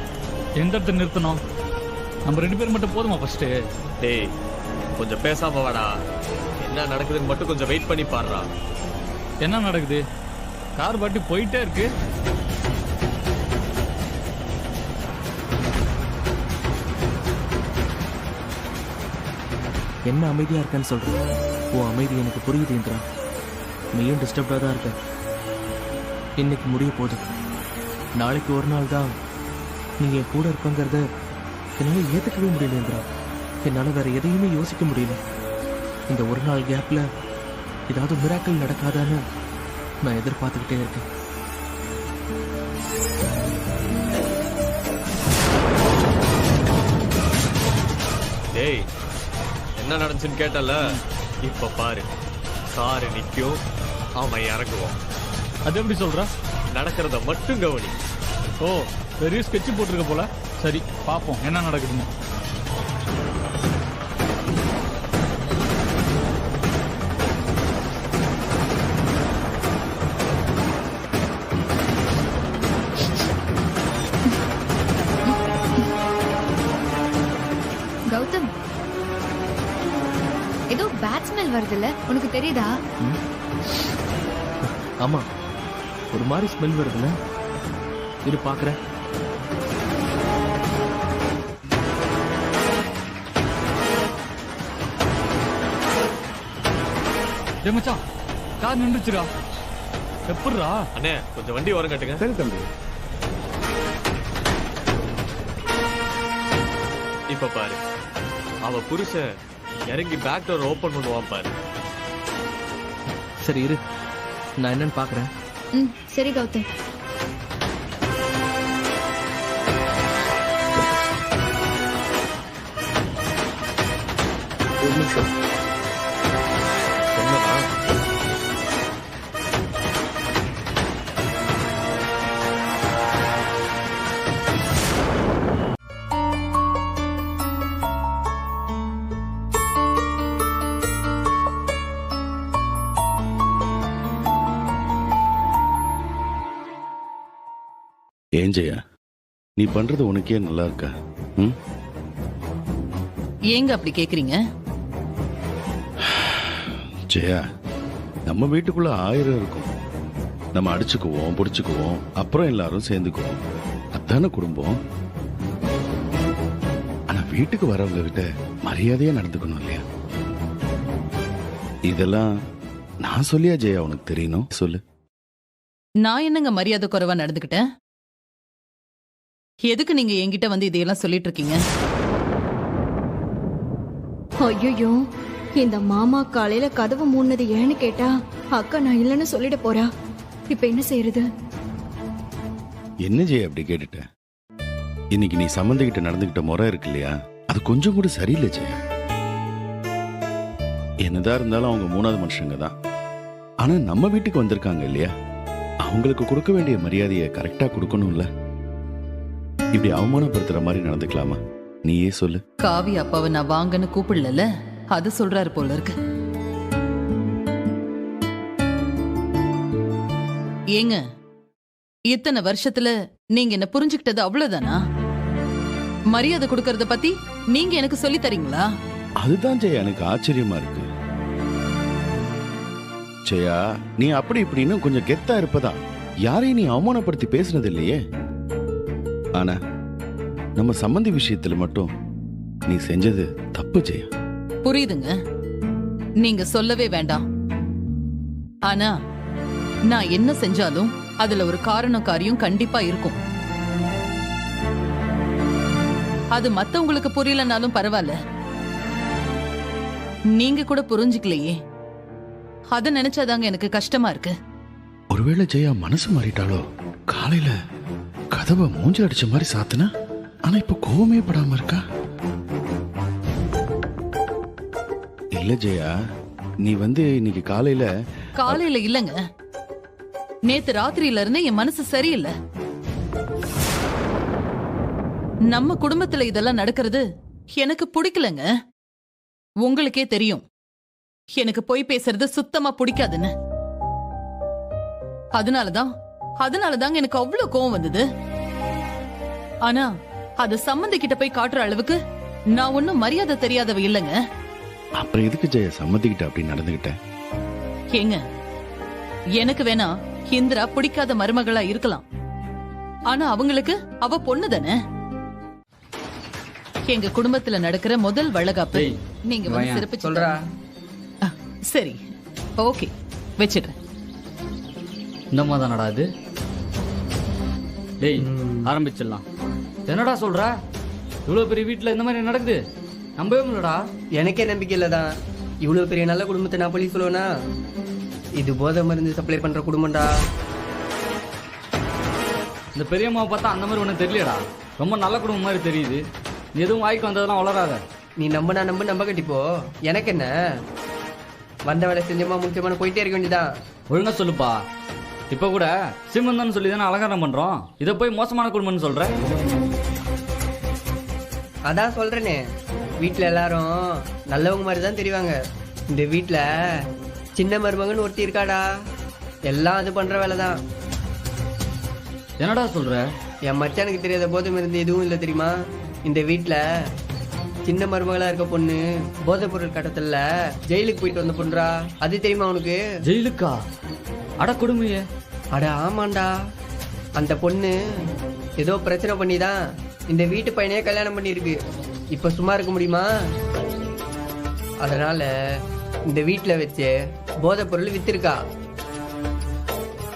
எந்த இடத்துல நிறுத்தணும்? நம்ம 2 பேர் மட்டும் போதுமா ஃபர்ஸ்ட்? டேய், கொஞ்சம் பேசாம வாடா. என்ன நடக்குதுன்னு மட்டும் கொஞ்சம் வெயிட் பண்ணி பாருடா. என்ன நடக்குது? கார் பாட்டி போயிட்டே இருக்கு. என்ன அமைதியா இருக்கேன்னு சொல்ற? உன் அமைதி எனக்கு புரியுது இந்திரா. நீயும் டிஸ்டர்ப்டா தான் இருக்க. இன்னைக்கு முடிய போகுது. நாளைக்கு ஒரு நாள் தான் நீங்க என் கூட இருப்பங்கிறத என்னால ஏத்துக்கவே முடியல இந்திரா. என்னால வேற எதையுமே யோசிக்க முடியல. இந்த ஒரு நாள் கேப்ல ஏதாவது மிராக்கள் நடக்காதான்னு நான் எதிர்பார்த்துக்கிட்டே இருக்கேன். டேய், என்ன நடந்துச்சுன்னு கேட்டல, இப்ப பாரு. காரு நிக்கும், அவன் இறங்குவான். அது எப்படி சொல்ற? நடக்கிறத மட்டும் கவனி. ஓ, பெரிய ஸ்கெட்ச் போட்டிருக்க போல. சரி, பாப்போம் என்ன நடக்குதுன்னு. கௌதம், ஏதோ பேட் ஸ்மெல் வருதுல்ல, உனக்கு தெரியுதா? ஆமா, ஒரு மாதிரி ஸ்மெல் வருதுல்ல. இது பாக்குறேன். மச்சான், கார் நின்றுச்சுடா. எப்படிடா? அண்ணே, கொஞ்சம் வண்டி ஓரம் கட்டுங்க. சரி தம்பி. இப்ப பாரு, அவ புருஷன் இறங்கி பேக் டோர் ஓபன் பண்ணுவான் பாரு. சரி இரு, நான் என்னன்னு பாக்குறேன். சரி கௌதம். ஒரு நிமிஷம். ஏன் ஜெயா, நீ பண்றது உனக்கே நல்லா இருக்கா? ம்? ஏங்க அப்படி கேக்குறீங்க? ஜெயா, நம்ம வீட்டுக்குள்ள 1000 இருக்கும். நம்ம அடிச்சுக்குவோம், புடிச்சுக்குவோம், அப்புறம் எல்லாரும் சேர்ந்துக்குவோம். அதான குடும்பம். ஆனா வீட்டுக்கு வரவங்க கிட்ட மரியாதையா நடந்துக்கணும் இல்லையா? இதெல்லாம் நான் சொல்லியா ஜெயா உனக்கு தெரியணும்? சொல்லு. நான் என்னங்க மரியாதை குறைவா நடந்துக்கிட்டேன்? எதுக்கு நீங்க என்கிட்ட வந்து இதையெல்லாம் சொல்லிட்டு இருக்கீங்க? ஐயோ, இந்த மாமா காலையில கதவு மூடினது ஏன்னு கேட்டா அக்கா நான் இல்லைன்னு சொல்லிட போறா. இப்ப என்ன செய்யறது? என்ன ஜெயா அப்படி கேட்டுட்ட? இன்னைக்கு நீ சம்பந்திக்கிட்ட நடந்துகிட்ட முறை இருக்கு இல்லையா, அது கொஞ்சம் கூட சரியில்லை ஜெயா. என்னதான் இருந்தாலும் அவங்க 3வது மனுஷங்க தான். ஆனா நம்ம வீட்டுக்கு வந்திருக்காங்க இல்லையா, அவங்களுக்கு கொடுக்க வேண்டிய மரியாதையை கரெக்டா கொடுக்கணும்ல. இப்படி அவமானப்படுத்துற மாதிரி நடந்துக்கலாமா? நீயே சொல்லு. காவி அப்பாவை நான் வாங்கன்னு கூப்பிடல, அது சொல்றாரு போல இருக்கு. ஏங்க, இத்தனை வருஷத்துல நீங்க என்ன புரிஞ்சுக்கிட்டது அவ்வளவுதானா? மரியாதை கொடுக்கறத பத்தி நீங்க எனக்கு சொல்லி தரீங்களா? அதுதான் ஜெயா எனக்கு ஆச்சரியமா இருக்கு. ஜெயா, நீ அப்படி இப்படின்னு கொஞ்சம் கெத்தா இருப்பதா யாரையும் நீ அவமானப்படுத்தி பேசுனது இல்லையே. ஆனா நம்ம சம்பந்தி விஷயத்துல மட்டும் நீ செஞ்சது தப்பு ஜெயா. புரியுதுங்க, நீங்க சொல்லவே வேண்டாம். ஆனா நான் என்ன செஞ்சாலும் அதுல ஒரு காரணம் காரியம் கண்டிப்பா இருக்கும். அது மத்தவங்களுக்கு புரியலனாலும் பரவாயில்ல, நீங்க கூட புரிஞ்சுக்கலையே, அத நினைச்சாதாங்க எனக்கு கஷ்டமா இருக்கு. ஒருவேளை ஜெயா மனசு மாறிட்டாலோ? காலையில கதவை மூஞ்சி அடிச்ச மாதிரி சாத்துனா, ஆனா இப்ப கோவமே படாம இருக்கா. இல்ல ஜெயா, நீ இன்னைக்கு காலையில இல்லங்க, நேத்து ராத்திரியில இருந்து என் மனசு சரியில்லை. நம்ம குடும்பத்துல இதெல்லாம் நடக்கிறது எனக்கு பிடிக்கலங்க. உங்களுக்கே தெரியும் எனக்கு பொய் பேசுறது சுத்தமா பிடிக்காதுன்னு. அதனாலதாங்க எனக்கு அவ்வளவு கோவம் வந்தது. ஆனா அது சம்மந்திக்கிட்ட போய் காட்டுற அளவுக்கு நான் ஒன்னும் மரியாதை தெரியாதவ இல்லைங்க. அப்புறம் எதுக்கு ஜெயா சம்மந்திக்கிட்ட அப்படி நடந்துகிட்ட? ஏங்க, எனக்கு வேணா இந்திரா பிடிக்காத மருமகளா இருக்கலாம், ஆனா அவங்களுக்கு அவ பொண்ணு தானே. எங்க குடும்பத்துல நடக்கிற முதல் வளகாப்பு நீங்க வந்து சிறப்பிச்சு சொல்றா. சரி, ஓகே, வச்சிடுறேன். இந்த தானடா இது? டேய், ஆரம்பிச்சிடலாம். என்னடா சொல்ற? இவ்வளவு பெரிய வீட்டுல இந்த மாதிரி நடக்குது, நம்பவே முடியலடா. எனக்கே நம்பிக்கை இல்லதான். இவ்வளவு பெரிய நல்ல குடும்பத்தை நான் போலீஸ் சொல்லுவேனா? இது போதை மருந்து சப்ளை பண்ற குடும்பம்டா. இந்த பெரியம்மாவை பார்த்தா அந்த மாதிரி ஒன்றும் தெரியலடா, ரொம்ப நல்ல குடும்பம் மாதிரி தெரியுது. எதுவும் வாய்க்கு வந்ததெல்லாம் வளராத. நீ நம்ப கட்டிப்போ, எனக்கு என்ன? வந்த வேலை செஞ்சமா முடிச்சமான போயிட்டே இருக்க வேண்டியதான். ஒழுங்கா சொல்லுப்பா. இப்ப கூட சிம்மந்தன்னு சொல்லி தானே அலங்காரம் பண்றோம், இதை போய் மோசமான குடும்பம்னு சொல்ற? அதான் சொல்றேனே, வீட்டுல எல்லாரும் நல்லவங்க மாதிரி தான் தெரிவாங்க. இந்த வீட்டுல சின்ன மருமகன் ஒருத்தி இருக்காடா, எல்லாம் அது பண்ற வேலைதான். என்னடா சொல்ற? என் மச்சானுக்கு தெரியாத போதை மருந்து எதுவும் இல்லை தெரியுமா? இந்த வீட்டுல சின்ன மருமகளா இருக்க பொண்ணு போதை பொருள் கடத்தல ஜெயிலுக்கு போயிட்டு வந்த பொண்ணுடா. அது தெரியுமா உனக்கு? ஜெயிலுக்கா? அட கொடுமையே. அட ஆமாண்டா, அந்த பொண்ணு ஏதோ பிரச்சனை பண்ணிதான் இந்த வீட்டு பையனையே கல்யாணம் பண்ணிருக்கு. இப்ப சும்மா இருக்க முடியுமா? அதனால இந்த வீட்டுல வச்சு போதை பொருள் வித்திருக்கா.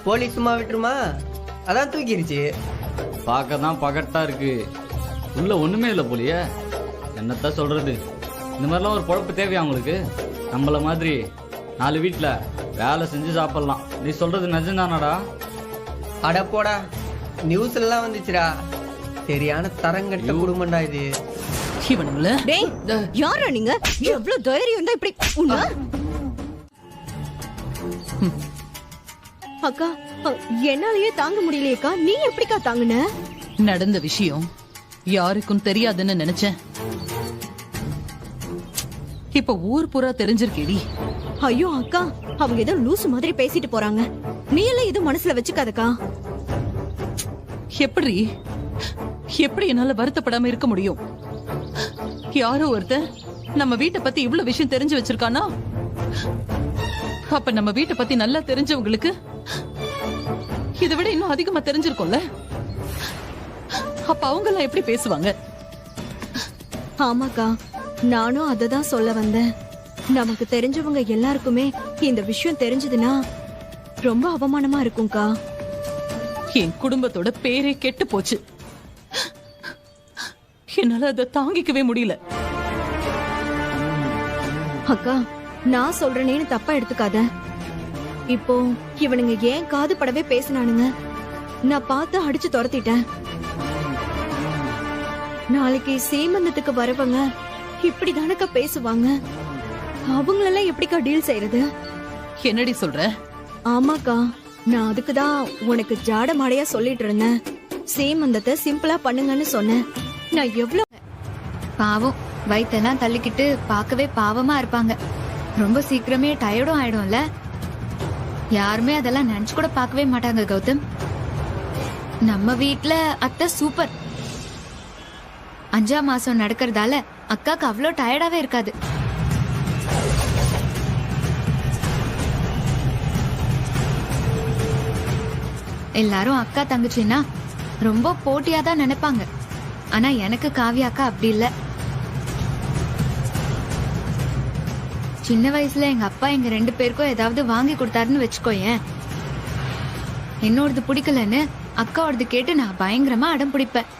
போலீஸ் சும்மா விட்டுருமா? அதான் தூக்கிருச்சு. பார்க்கதான் பகட்டா இருக்கு, உள்ள ஒண்ணுமே இல்லை போலியே. என்னத்தான் சொல்றது? இந்த மாதிரிலாம் ஒரு பொழப்பு தேவையா உங்களுக்கு? நம்மள மாதிரி 4 வீட்டுல வேலை செஞ்சு சாப்பிடலாம். நீ சொல்றது நிஜம்தானாடா? அட போடா, நியூஸ்ல எல்லாம் வந்துச்சுடா. சரியான தரங்கட்ட குடும்பம்டா இது. இவனுங்கள டேய், யாரா நீங்க? எவ்வளவு தைரியம் தான் இப்படி உன்ன? அக்கா, என்னாலயே தாங்க முடியலையேக்கா. நீ எப்படிக்கா தாங்குன? நடந்த விஷயம் யாருக்கும் தெரியாதுன்னு நினைச்சேன். இப்ப ஊர் பூரா தெரிஞ்சிருக்கேடி. ஐயோ அக்கா, அவங்க ஏதோ லூசு மாதிரி பேசிட்டு போறாங்க. நீ எல்லாம் இது மனசுல வச்சுக்காதக்கா. எப்படி எப்படி என்னால வருத்தப்படாம இருக்க முடியும்? யாரோ ஒருத்தன் நம்ம வீட்டை பத்தி இவ்வளவு விஷயம் தெரிஞ்சு வச்சிருக்கானா? அப்ப நம்ம வீட்டை பத்தி நல்லா தெரிஞ்சவங்களுக்கு இதை விட இன்னும் அதிகமா தெரிஞ்சிருக்கும்ல. அப்ப அவங்க எல்லாம் எப்படி பேசுவாங்க? ஆமாக்கா, நானும் அததான் சொல்ல வந்தேன். நமக்கு தெரிஞ்சவங்க எல்லாருக்குமே இந்த விஷயம் தெரிஞ்சதுன்னா ரொம்ப அவமானமா இருக்கும்க்கா. என் குடும்பத்தோட பேரே கெட்டு போச்சு. என்னால அதை தாங்கிக்கவே முடியல. அக்கா, நான் சொல்றேனேன்னு தப்பா எடுத்துக்காத. இப்போ இவனுங்க ஏன் காது படவே பேசினானுங்க. நான் பார்த்து அடிச்சு துரத்திட்டேன். நாளைக்கு சீமந்தத்துக்கு வரவங்க இப்படிதானக்கா பேசுவாங்க. அவங்களெல்லாம் எப்படிக்கா டீல் செய்யறது? என்னடி சொல்ற? ஆமாக்கா, நான் அதுக்குதான் உனக்கு ஜாட மாடையா சொல்லிட்டு இருந்தேன். சீமந்தத்தை சிம்பிளா பண்ணுங்கன்னு சொன்னேன். நான் எவ்வளவு பாவம் வயித்தெல்லாம் தள்ளிக்கிட்டு பார்க்கவே பாவமா இருப்பாங்க. ரொம்ப சீக்கிரமே டயர்டும் ஆயிடும்ல. யாருமே அதெல்லாம் நினைச்சு கூட பார்க்கவே மாட்டாங்க கௌதம். நம்ம வீட்ல அத்தை சூப்பர். 5ஆம் மாசம் நடக்கிறதால அக்காக்கு அவ்வளோ டயர்டாவே இருக்காது. எல்லாரும் அக்கா தங்கச்சின்னா ரொம்ப போட்டியா தான் நினைப்பாங்க. ஆனா எனக்கு காவியா அக்கா அப்படி இல்ல. சின்ன வயசுல எங்க அப்பா எங்க 2 பேருக்கும் ஏதாவது வாங்கி கொடுத்தாருன்னு வச்சுக்கோயேன், என்னோடது பிடிக்கலன்னு அக்காவோடது கேட்டு நான் பயங்கரமா அடம் பிடிப்பேன்.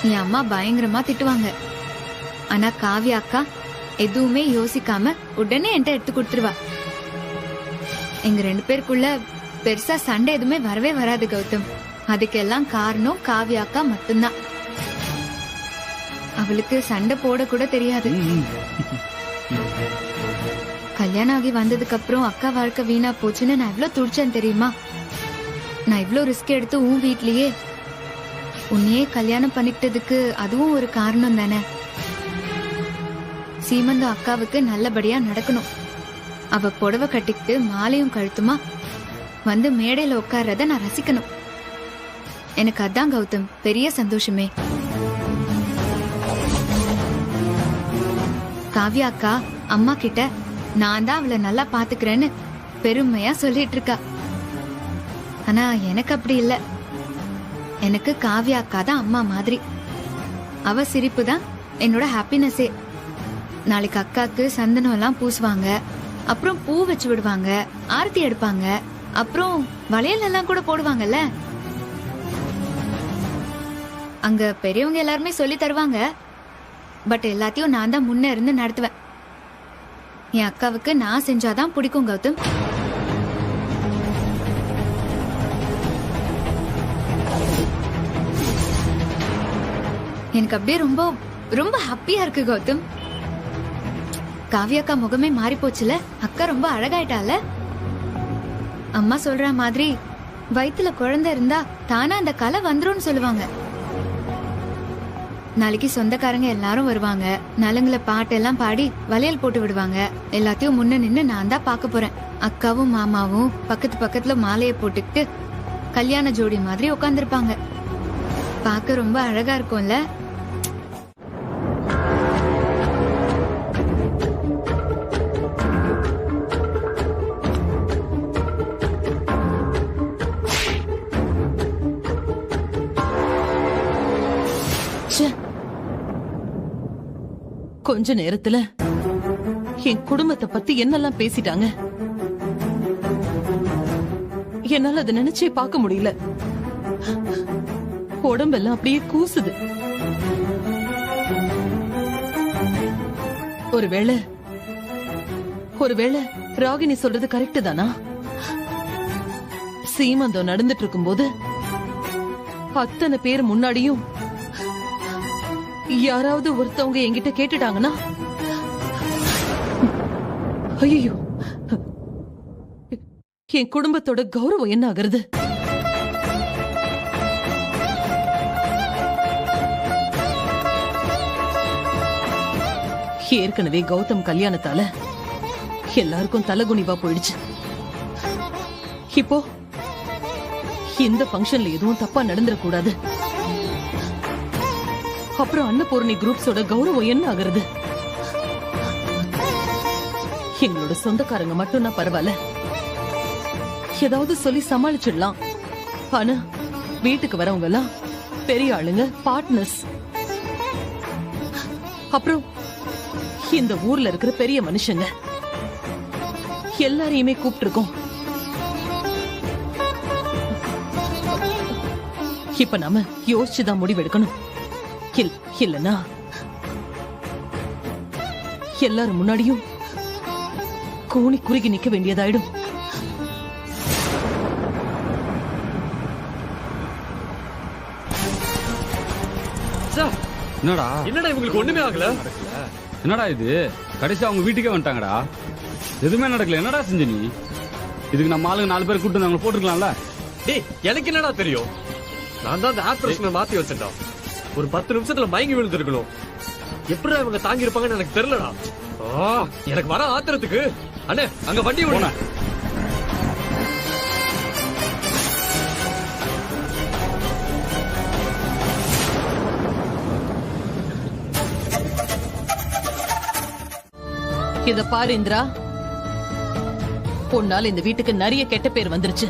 என் அம்மா பயங்கரமா திட்டுவாங்க. ஆனா காவியா அக்கா எதுவுமே யோசிக்காம உடனே என்கிட்ட எடுத்து கொடுத்துருவா. எங்க 2 பேருக்குள்ள பெருசா சண்டை எதுவுமே வரவே வராது கௌதம். அதுக்கெல்லாம் காரணம் காவியா அக்கா மட்டும்தான். அவளுக்கு சண்டை போட கூட தெரியாது. கல்யாணம் ஆகி வந்ததுக்கு அப்புறம் அக்கா வாழ்க்கை வீணா போச்சுன்னு நான் எவ்வளவு துடிச்சேன் தெரியுமா? நான் இவ்வளவு ரிஸ்க் எடுத்து உன் வீட்லயே உன்னையே கல்யாணம் பண்ணிக்கிட்டதுக்கு அதுவும் ஒரு காரணம் தானே. சீமந்தம் அக்காவுக்கு நல்லபடியா நடக்கணும். அவ புடவை கட்டிக்கிட்டு மாலையும் கழுத்துமா வந்து மேடையில உட்கார்றத நான் ரசிக்கணும். எனக்கு அதான் கௌதம் பெரிய சந்தோஷமே. காவியா அக்கா அம்மா கிட்ட நான் தான் அவளை நல்லா பாத்துக்கிறேன்னு பெருமையா சொல்லிட்டு இருக்கா. ஆனா எனக்கு அப்படி இல்ல. எனக்கு காவியா அக்கா தான் அம்மா மாதிரி. அவ சிரிப்பு தான் என்னோட ஹாப்பினஸே. நாளைக்கு அக்காக்கு சந்தனம் எல்லாம் பூசுவாங்க, அப்புறம் பூ வச்சு விடுவாங்க, ஆரத்தி எடுப்பாங்க, அப்புறம் வளையல் எல்லாம் கூட போடுவாங்கல்ல. அங்க பெரியவங்க எல்லாருமே சொல்லி தருவாங்க. பட் எல்லாத்தையும் நான் தான் முன்ன இருந்து நடத்துவேன். என் அக்காவுக்கு நான் செஞ்சாதான் பிடிக்கும் கௌதம். எனக்கு அப்படியே ரொம்ப ரொம்ப ஹாப்பியா இருக்கு கௌதம். காவியாக்கா முகமே மாறி போச்சுல. அக்கா ரொம்ப அழகாயிட்டால. அம்மா சொல்ற மாதிரி வயித்துல குழந்தை இருந்தா தானா அந்த கலை வந்துரும்னு சொல்லுவாங்க. நாளைக்கு சொந்தக்காரங்க எல்லாரும் வருவாங்க. நலங்குல பாட்டெல்லாம் பாடி வளையல் போட்டு விடுவாங்க. எல்லாத்தையும் முன்ன நின்னு நான் தான் பார்க்க போறேன். அக்காவும் மாமாவும் பக்கத்து பக்கத்துல மாலையை போட்டுக்கிட்டு கல்யாண ஜோடி மாதிரி உட்காந்துருப்பாங்க. பார்க்க ரொம்ப அழகா இருக்கும்ல. கொஞ்ச நேரத்துல என் குடும்பத்தை பத்தி என்னெல்லாம் பேசிட்டாங்க. என்னால அதை நினைச்சே பார்க்க முடியல. உடம்பெல்லாம் அப்படியே கூசுது. ஒருவேளை ராகினி சொல்றது கரெக்ட் தானா? சீமந்தம் நடந்துட்டு இருக்கும் போது அத்தனை பேர் முன்னாடியும் யாராவது ஒருத்தவங்க என்கிட்ட கேட்டுட்டாங்கன்னா, ஐயோ, என் குடும்பத்தோட கௌரவம் என்ன ஆகுறது? ஏற்கனவே கௌதம் கல்யாணத்தால எல்லாருக்கும் தலகுனிவா போயிடுச்சு. இப்போ இந்த ஃபங்க்ஷன்ல எதுவும் தப்பா நடந்துடக்கூடாது. அப்புறம் அன்னபூர்ணி குரூப்ஸோட கௌரவம் என்ன ஆகுறது? எங்களோட சொந்தக்காரங்க மட்டும்னா பரவாயில்ல, ஏதாவது சொல்லி சமாளிச்சிடலாம். ஆனா வீட்டுக்கு வரவங்க எல்லாம் பெரிய ஆளுங்க, பார்ட்னர்ஸ், அப்புறம் இந்த ஊர்ல இருக்கிற பெரிய மனுஷங்க எல்லாரையுமே கூப்பிட்டுருக்கோம். இப்ப நாம யோசிச்சுதான் முடிவெடுக்கணும். இல்லனா எல்லாரும் முன்னாடியும் கோணி குறுகி நிக்க வேண்டியதாயிடும். என்னடா என்னடா இவங்களுக்கு ஒண்ணுமே ஆகல? என்னடா இது, கடைசியா அவங்க வீட்டுக்கே வந்துட்டாங்கடா. எதுவுமே நடக்கல. என்னடா செஞ்ச நீ? இதுக்கு நம்ம ஆளுங்க 4 பேர் கூட்டு வந்து அவங்களை போட்டுருக்கலாம்ல. டேய், எனக்கு என்னடா தெரியும்? நான் தான் அந்த ஏர் பிரஷனை மாத்தி வச்சிட்டேன். ஒரு 10 நிமிஷத்துல மயங்கி விழுந்திருக்கணும். எப்படி இவங்க தாங்கி இருப்பாங்கன்னு எனக்கு தெரியலடா. எனக்கு வர ஆத்திரத்துக்கு அண்ணே அங்க வண்டி விடுங்க. இத பாரு இந்திரா, உன்னால இந்த வீட்டுக்கு நிறைய கெட்ட பேர் வந்துருச்சு.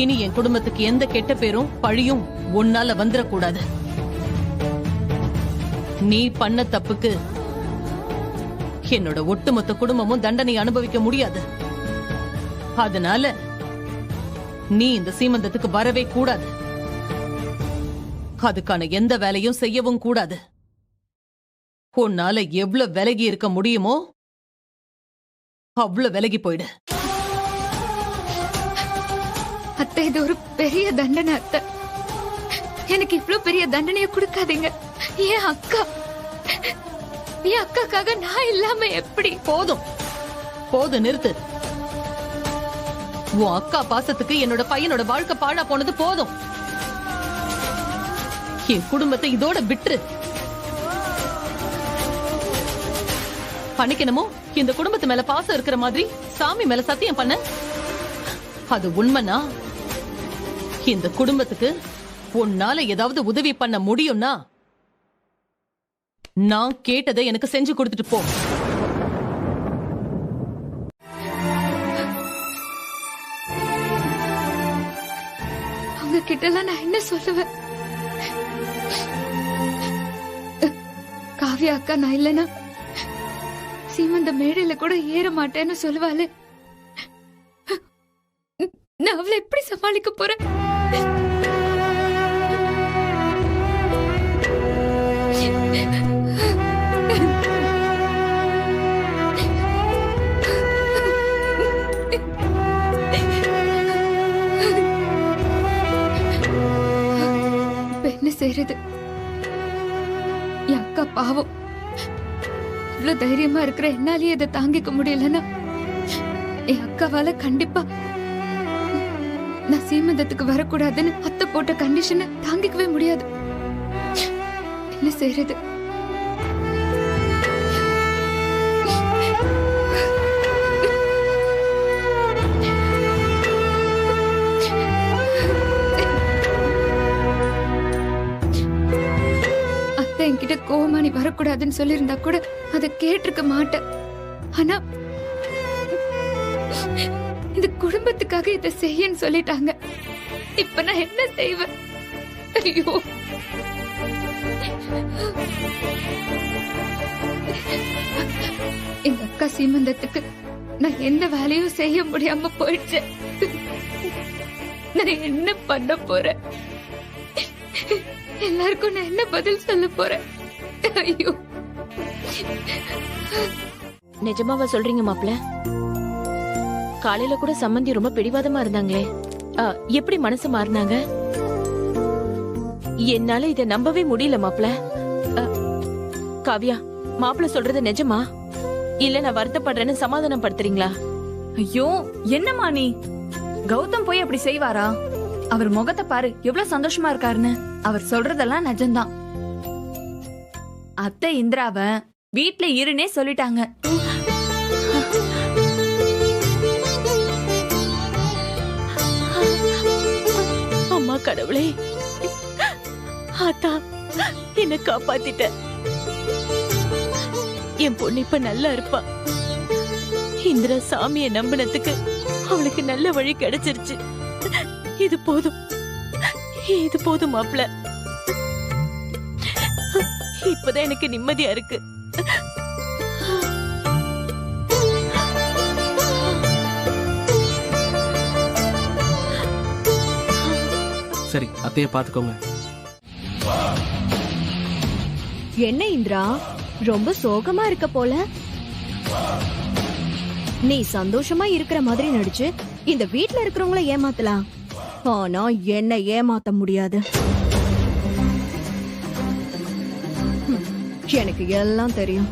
இனி என் குடும்பத்துக்கு எந்த கெட்ட பேரும் பழியும் உன்னால வந்துடக்கூடாது. நீ பண்ண தப்புக்கு என்னோட ஒட்டுமொத்த குடும்பமும் தண்டனை அனுபவிக்க முடியாது. அதனால நீ இந்த சீமந்தத்துக்கு வரவே கூடாது. அதுக்கான எந்த வேலையும் செய்யவும் கூடாது. உன்னால எவ்வளவு விலகி இருக்க முடியுமோ அவ்வளவு விலகி போயிடு. அத்தை, இது ஒரு பெரிய தண்டனை அத்தை. எனக்கு இவ்ளோ பெரிய தண்டனையை கொடுக்காதீங்க. என் அக்காக்காக நான் இல்லாம எப்படி? போதும் போதும், நிறுத்து. உன் அக்கா பாசத்துக்கு என்னோட பையனோட வாழ்க்கை பாழா போனது போதும். என் குடும்பத்தை இதோட விட்டுரு. பண்ணிக்கணுமோ இந்த குடும்பத்து மேல பாசம் இருக்கிற மாதிரி சாமி மேல சத்தியம் பண்ண. அது உண்மைனா இந்த குடும்பத்துக்கு உன்னால ஏதாவது உதவி பண்ண முடியும்னா நான் கேட்டதை எனக்கு செஞ்சு கொடுத்துட்டு போ. அவங்க கிட்ட எல்லாம் நான் என்ன சொல்லுவேன்? காவியா அக்கா நான் இல்லனா சீமந்த மேடையில கூட ஏற மாட்டேன்னு சொல்லுவாளு. நான் அவளை எப்படி சமாளிக்க போறேன்? என்ன செய்யறது? என் அக்கா பாவம். இவ்வளவு தைரியமா இருக்கிற என்னாலேயே இதை தாங்கிக்க முடியலன்னா என் அக்காவால கண்டிப்பா நான் சீமந்தத்துக்கு வரக்கூடாதுன்னு அத்தை போட்ட கண்டிஷனை தாங்கிக்கவே முடியாது. என்ன செய்யறது? அத்தை என்கிட்ட கோவமா நீ வரக்கூடாதுன்னு சொல்லியிருந்தா கூட அதை கேட்டிருக்க மாட்டேன். ஆனா இந்த குடும்பத்துக்காக இதை செய்யன்னு சொல்லிட்டாங்க. இப்ப நான் என்ன செய்வேன்? ஐயோ, எங்க அக்கா சீமந்தத்துக்கு நான் எந்த வேலையும் செய்ய முடியாம போயிடுச்சு. நான் என்ன பண்ண போறேன்? எல்லாருக்கும் நான் என்ன பதில் சொல்ல போறேன்? ஐயோ, நிஜமாவா சொல்றீங்க மாப்ள? காலையில கூட சம்மந்தி ரொம்ப பிடிவாதமா இருந்தாங்களே, எப்படி மனசு மாறினாங்க? என்னால இத நம்பவே முடியல மாப்ள. காவியா, மாப்பிள்ள சொல்றது நிஜமா இல்ல நான் வருத்தப்படுறேன்னு சமாதானம் படுத்துறீங்களா? ஐயோ, என்னம்மா நீ? கௌதம் போய் அப்படி செய்வாரா? அவர் முகத்தை பாரு, எவ்வளவு சந்தோஷமா இருக்காருன்னு. அவர் சொல்றதெல்லாம் நிஜம்தான். அத்தை இந்திராவ வீட்ல இருனே சொல்லிட்டாங்க. கடவுளே, ஆத்தா என்ன காப்பாத்திட்ட. என் பொண்ணு இப்ப நல்லா இருப்பா. இந்திரா சாமியை நம்பினதுக்கு அவளுக்கு நல்ல வழி கிடைச்சிருச்சு. இது போதும், இது போதும் மாப்ள. இப்பதான் எனக்கு நிம்மதியா இருக்கு. சரி, அத்தைய பாத்துக்கோங்க. என்ன இந்திரா, ரொம்ப சோகமா இருக்க போல. நீ சந்தோஷமா இருக்கிற மாதிரி நடிச்சு இந்த வீட்ல இருக்கிறவங்கள ஏமாத்தலாம், ஆனா என்ன ஏமாத்த முடியாது. எனக்கு எல்லாம் தெரியும்.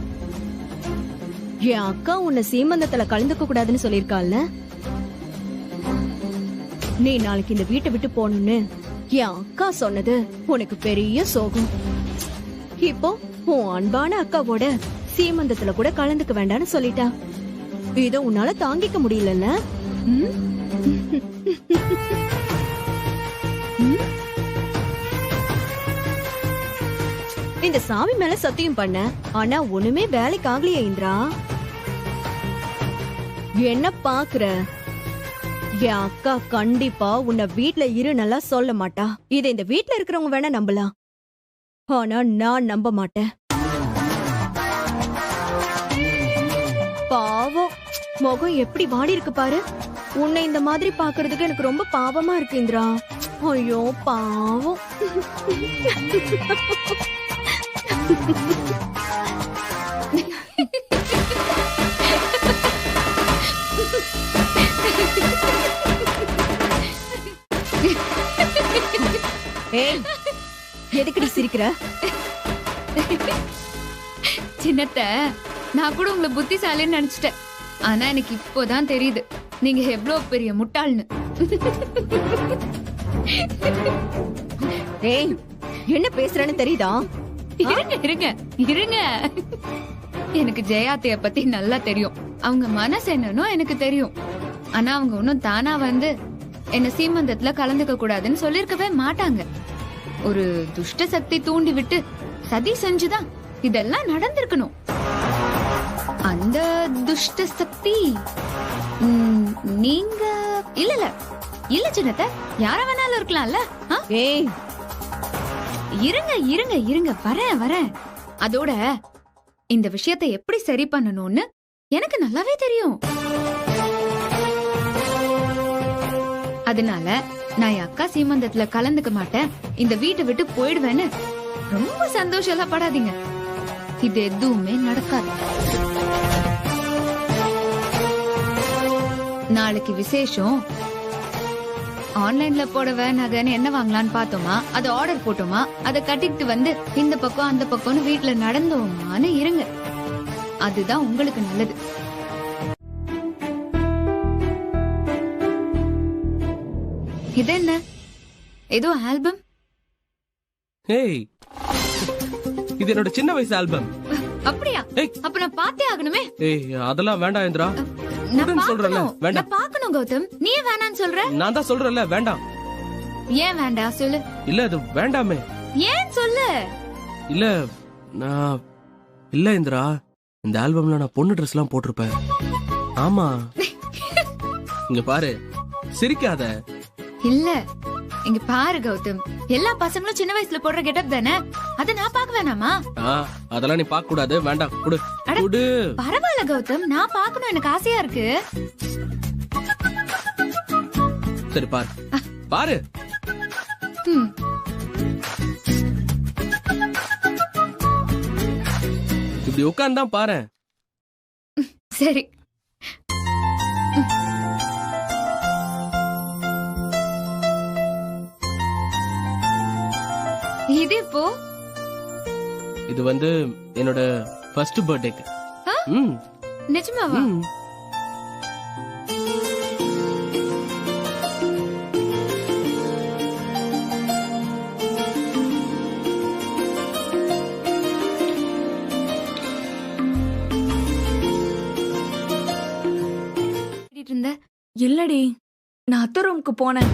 என் அக்கா உன்னை சீமந்தத்துல கலந்துக்க கூடாதுன்னு சொல்லிருக்காள்ல. நீ நாளைக்கு இந்த வீட்டை விட்டு போகணும்னு என் அக்கா சொன்னது உனக்கு பெரிய சோகம். இப்போ உன் அன்பான அக்காவோட சீமந்தத்துல கூட கலந்துக்க வேண்டாம்னு சொல்லிட்டா. இத உன்னால தாங்கிக்க முடியலல்ல? இந்த சாமி மேல சத்தியம் பண்ண, ஆனா ஒண்ணுமே வேலைக்கு ஆகலையே இந்திரா. என்ன பாக்குற? என் அக்கா கண்டிப்பா உன்னை வீட்ல இரு நல்லா சொல்ல மாட்டா. இதை இந்த வீட்ல இருக்கிறவங்க வேணா நம்பலாம், ஆனா நான் நம்ப மாட்டேன். பாவம், முகம் எப்படி வாடி இருக்கு பாரு. உன்னை இந்த மாதிரி பாக்குறதுக்கு எனக்கு ரொம்ப பாவமா இருக்கு இந்திரா. ஐயோ பாவம். ஏய், எதுக்குடி சிரிக்கிற? சின்னத்த, நான் கூட உங்களை புத்திசாலின்னு நினைச்சிட்டேன். ஆனா எனக்கு இப்போதான் தெரியுது நீங்க எவ்வளவு பெரிய முட்டாள்னு. ஏய், என்ன பேசுறேன்னு தெரியுதா? இருங்க இருங்க இருங்க, எனக்கு ஜெயாத்தைய பத்தி நல்லா தெரியும். அவங்க மனசு என்னன்னு எனக்கு தெரியும். ஆனா அவங்க ஒன்னும் தானா வந்து என்ன சீமந்தத்துல கலந்துக்க கூடாதுன்னு சொல்லிருக்கவே மாட்டாங்க. ஒரு துஷ்ட சக்தி தூண்டி விட்டு சதி செஞ்சுதான் இதெல்லாம் நடந்திருக்கணும். அந்த துஷ்ட சக்தி நீங்க இல்ல இல்ல இல்ல சின்னத்த, யார வேணாலும் இருக்கலாம்ல. ஏய், இருங்க இருங்க இருங்க, வரேன் வரேன். அதோட இந்த விஷயத்தை எப்படி சரி பண்ணணும்னு எனக்கு நல்லாவே தெரியும். அதனால நான் என் அக்கா சீமந்தத்துல கலந்துக்க மாட்டேன், இந்த வீட்டை விட்டு போயிடுவேன்னு ரொம்ப சந்தோஷம் படாதீங்க. இது எதுவுமே நடக்காது. நாளைக்கு விசேஷம். ஆன்லைன்ல போடவே நகைன்னு என்ன வாங்கலான்னு பார்த்தோமா, அதை ஆர்டர் போட்டோமா, அதை கட்டிட்டு வந்து இந்த பக்கம் அந்த பக்கம்னு வீட்டுல நடந்தோமான்னு இருங்க. அதுதான் உங்களுக்கு நல்லது. இது என்ன, ஏதோ ஆல்பம்? ஏய், இது என்னோட சின்ன வயசு ஆல்பம். அப்படியா? அப்ப நான் பார்த்தே ஆகணுமே. ஏய், அதெல்லாம் வேண்டாம் இந்திரா. நான் சொல்றேன்ல, வேண்டாம். நான் பார்க்கணும் கௌதம். நீ வேணான்னு சொல்ற? நான் தான் சொல்றேன்ல, வேண்டாம். ஏன் வேண்டாம் சொல்லு. இல்ல, அது வேண்டாமே. ஏன் சொல்லு. இல்ல, நான் இல்ல இந்திரா, இந்த ஆல்பம்ல நான் பொண்ணு ட்ரெஸ் எல்லாம் போட்டிருப்பேன். ஆமா, இங்க பாரு, சிரிக்காத. இல்ல, இங்க பாரு கௌதம், எல்லா பசங்களும் சின்ன வயசுல போடுற கெட்டப் தானே, அத நான் பார்க்க வேணாமா? அதெல்லாம் நீ பார்க்க கூடாது, வேண்டாம். குடு குடு. பரவாயில்ல கௌதம், நான் பார்க்கணும், எனக்கு ஆசையா இருக்கு. சரி பாரு, பாரு. இப்படி உட்கார்ந்து தான் பாரு. சரி. இது இப்போ இது வந்து என்னோட ஃபர்ஸ்ட் பர்த்டேக்கு. நிஜமாவா? இல்லடி, நான் அத்தை ரூமுக்கு போனேன்.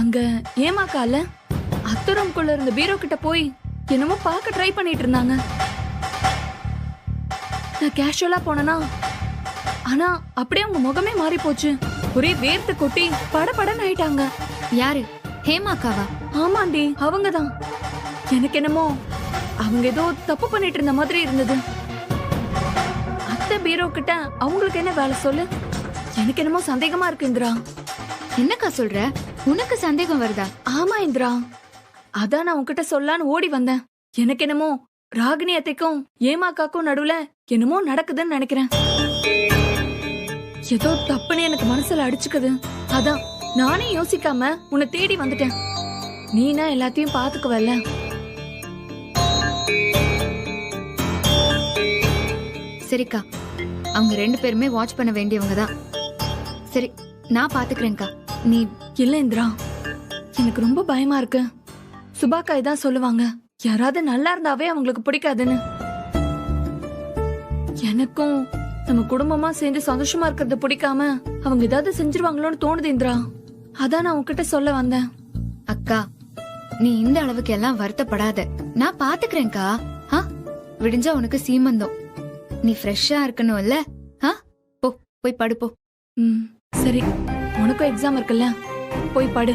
அங்க ஏமாக்கால அத்தரம்குள்ள இருந்த பீரோ கிட்ட போய் என்னமோ பார்க்க ட்ரை பண்ணிட்டு இருந்தாங்க. நான் கேஷுவலா போனேனா, ஆனா அப்படியே அவங்க முகமே மாறி போச்சு. ஒரே வேர்த்து கொட்டி படபடன்னு ஆயிட்டாங்க. யாரு? ஹேமாக்காவா? ஆமாண்டி, அவங்கதான். எனக்கு என்னமோ அவங்க ஏதோ தப்பு பண்ணிட்டு இருந்த மாதிரி இருந்தது. அத்தை பீரோ கிட்ட அவங்களுக்கு என்ன வேலை சொல்லு? எனக்கு என்னமோ சந்தேகமா இருக்கு இந்திரா. என்னக்கா சொல்ற? உனக்கு சந்தேகம் வருதா? ஆமா இந்திரா, அதான் நான் உன்கிட்ட சொல்லலான்னு ஓடி வந்தேன். எனக்கு என்னமோ ராகினி அத்தைக்கும் ஏமாக்காக்கும் நடுவுல என்னமோ நடக்குதுன்னு நினைக்கிறேன். ஏதோ தப்புன்னு எனக்கு மனசுல அடிச்சுக்குது. அதான் நானே யோசிக்காம உன்னை தேடி வந்துட்டேன். நீனா எல்லாத்தையும் பாத்துக்குவல்ல. சரிக்கா, அவங்க 2 பேருமே வாட்ச் பண்ண வேண்டியவங்க தான். சரி, நான் பாத்துக்கிறேன்க்கா. நீ இல்ல இந்திரா, எனக்கு ரொம்ப பயமா இருக்கு. சுபாக்கா இதான் சொல்லுவாங்க, யாராவது நல்லா இருந்தாவே அவங்களுக்கு பிடிக்காதுன்னு. எனக்கும் நம்ம குடும்பமா சேர்ந்து சந்தோஷமா இருக்கிறது பிடிக்காம அவங்க ஏதாவது செஞ்சிருவாங்களோன்னு தோணுது இந்திரா. அதான் நான் உன்கிட்ட சொல்ல வந்தேன். அக்கா, நீ இந்த அளவுக்கு எல்லாம் வருத்தப்படாத. நான் பாத்துக்கிறேன்க்கா. விடிஞ்சா உனக்கு சீமந்தம். நீ ஃப்ரெஷ்ஷா இருக்கணும் இல்ல? போ, போய் படுப்போ. சரி, உனக்கும் எக்ஸாம் இருக்குல்ல, போய் படு.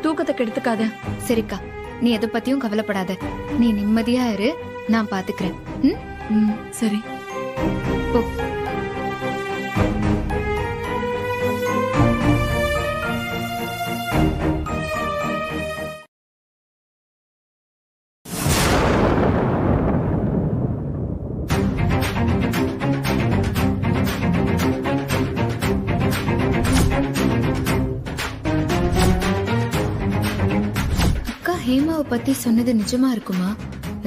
தூக்கத்தை கெடுத்துக்காத. சரிக்கா, நீ எதை பத்தியும் கவலைப்படாத. நீ நிம்மதியா இரு, நான் பாத்துக்கிறேன். சரி, போ. ஹேமாவை பத்தி சொன்னது நிஜமா இருக்குமா?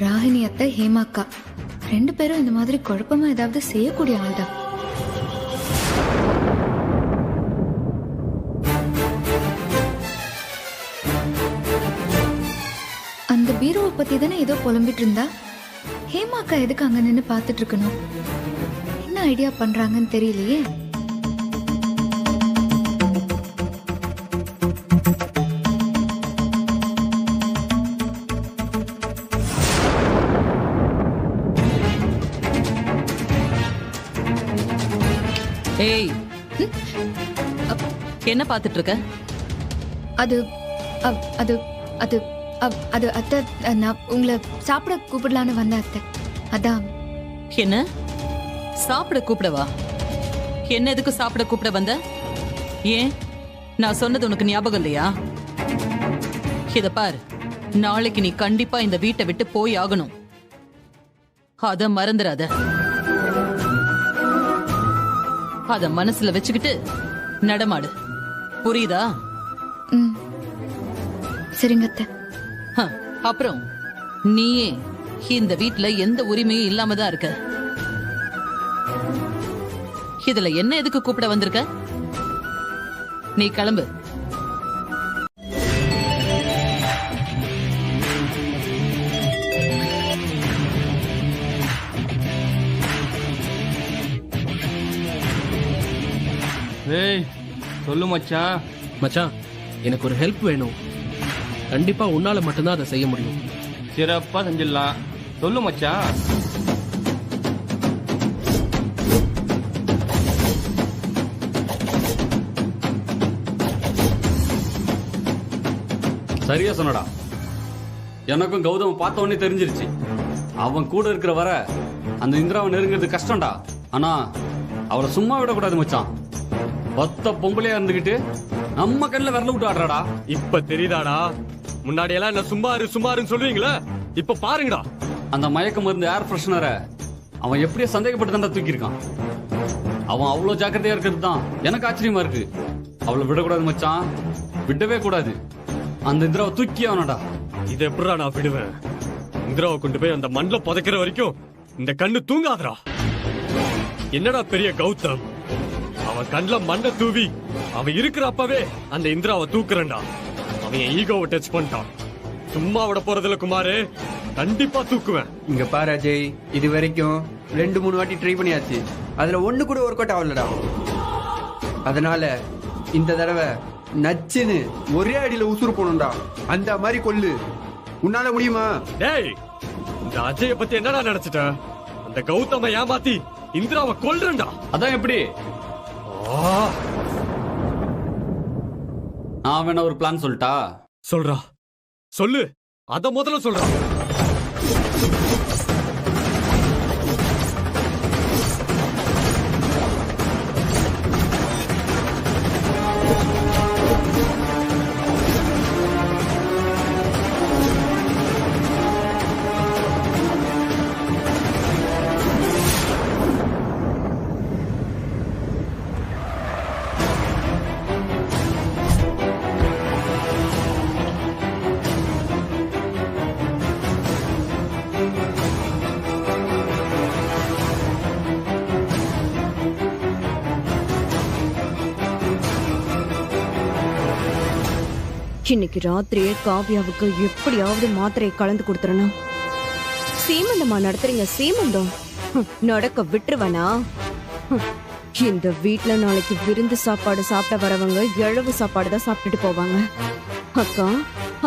ராகினி அத்தை, ஹேமாக்கா 2 பேரும் இந்த மாதிரி குழப்பமா ஏதாவது செய்யக்கூடிய ஆள்தான். அந்த பீரோவை பத்தி தானே ஏதோ புலம்பிட்டு இருந்தா. ஹேமாக்கா எதுக்கு அங்க நின்னு பாத்துட்டு இருக்கணும்? என்ன ஐடியா பண்றாங்கன்னு தெரியலையே. ஏய், என்ன பாத்துட்டு இருக்க? அது அது அது அது அத்தை, நான் உங்களை சாப்பிட கூப்பிடலான்னு வந்த அத்தை. அதான். என்ன சாப்பிட கூப்பிடவா? என்ன எதுக்கு சாப்பிட கூப்பிட வந்த? ஏன், நான் சொன்னது உனக்கு ஞாபகம் இல்லையா? இத பாரு, நாளைக்கு நீ கண்டிப்பா இந்த வீட்டை விட்டு போய் ஆகணும். அத மறந்துடாத. அத மனசுல வச்சுக்கிட்டு நடமாடு, புரியுதா? சரிங்க அத்தை. அப்புறம் நீயே இந்த வீட்ல எந்த உரிமையும் இல்லாம தான் இருக்க. இதுல என்ன எதுக்கு கூப்பிட வந்திருக்க? நீ கிளம்பு. ஏய், சொல்லு மச்சான். மச்சான், எனக்கு ஒரு ஹெல்ப் வேணும். கண்டிப்பா உன்னால மட்டும்தான் அதை செய்ய முடியும். சிறப்பா செஞ்சிடலாம். சொல்லு மச்சான். சரியா சொன்னடா. எனக்கும் கௌதம் பார்த்த உடனே தெரிஞ்சிருச்சு. அவன் கூட இருக்கிற வர அந்த இந்திராவை நெருங்கிறது கஷ்டம்டா. ஆனா அவளை சும்மா விடக்கூடாது மச்சான். 10 பொம்பளையா இருந்துகிட்டு நம்ம கண்ணில் விரல விட்டு ஆடுறாடா. இப்ப தெரியுதாடா? முன்னாடி எல்லாம் என்ன சும்மாருன்னு சொல்லுவீங்களா? இப்ப பாருங்கடா. அந்த மயக்க மருந்து ஏர் ஃப்ரெஷ்னரை அவன் எப்படியே சந்தேகப்பட்டு தான் தூக்கி இருக்கான். அவன் அவ்வளவு ஜாக்கிரதையா இருக்கிறது தான் எனக்கு ஆச்சரியமா இருக்கு. அவளை விடக்கூடாது மச்சான், விடவே கூடாது. அந்த இந்திராவை தூக்கி அவனடா. இதை எப்படா நான் விடுவேன்? இந்திராவை கொண்டு போய் அந்த மண்ணில் புதைக்கிற வரைக்கும் இந்த கண்ணு தூங்காதடா. என்னடா பெரிய கௌதம், அவன் கண்ணில் மண்ணை தூவி அவன் இருக்கிறப்பவே அந்த இந்திராவை தூக்குறேன்டா. அவன் என் ஈகோவை டச் பண்ணிட்டான். சும்மா விட போறதுல குமாரு, கண்டிப்பா தூக்குவேன். இங்க பாரு அஜய், இது வரைக்கும் 2-3 வாட்டி ட்ரை பண்ணியாச்சு. அதுல ஒண்ணு கூட ஒர்க் அவுட் ஆகலடா. அதனால இந்த தடவை நச்சுன்னு ஒரே அடியில உசுறு போகணும்டா. அந்த மாதிரி கொல்லு. உன்னால முடியுமா? டேய், இந்த அஜய பத்தி என்னடா நினைச்சிட்ட? அந்த கௌதம ஏமாத்தி இந்திராவை கொல்றா. அதான் எப்படி? நான் வேணா ஒரு பிளான் சொல்லிட்டா? சொல்றா, சொல்லு. அத முதல்ல சொல்றா. இன்னைக்கு ராத்திரியே காவ்யாவுக்கு எப்படியாவது மாத்திரையை கலந்து கொடுத்துறணும். சீமந்தமா நடத்துறீங்க சீமந்தம்? நடக்க விட்டுருவனா? இந்த வீட்ல நாளைக்கு விருந்து சாப்பாடு சாப்பிட வரவங்க இழவு சாப்பாடு தான் சாப்பிட்டுட்டு போவாங்க. அக்கா,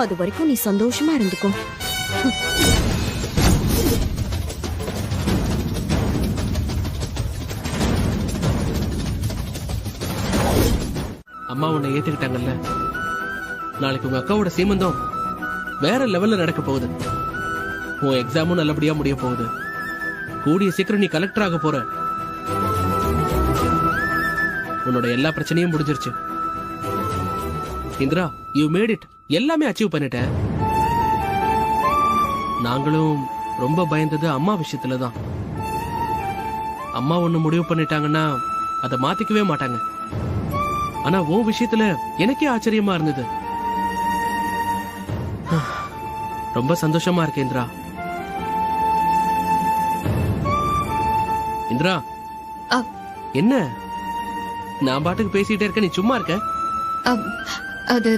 அது வரைக்கும் நீ சந்தோஷமா இருந்துக்கோ. அம்மா உன்னை ஏத்துக்கிட்டாங்கல்ல, நாளைக்கு உங்க அக்காவோட சீமந்தம் வேற லெவல்ல நடக்க போகுது. உன் எக்ஸாமும் நல்லபடியா முடிய போகுது. கூடிய சீக்கிரம் நீ கலெக்டர் ஆக போற. உன்னோட எல்லா பிரச்சனையும் முடிஞ்சிருச்சு. Indira, you made it. எல்லாமே அச்சீவ் பண்ணிட்ட. நாங்களும் ரொம்ப பயந்தது அம்மா விஷயத்துலதான். அம்மா ஒண்ணு முடிவு பண்ணிட்டாங்கன்னா அதை மாத்திக்கவே மாட்டாங்க. ஆனா உன் விஷயத்துல எனக்கே ஆச்சரியமா இருந்தது. ரொம்ப சந்தோஷமா இருக்கு இந்திரா. இந்திரா, என்ன நான் பாட்டுக்கு பேசிட்டே இருக்க, நீ சும்மா இருக்க? அது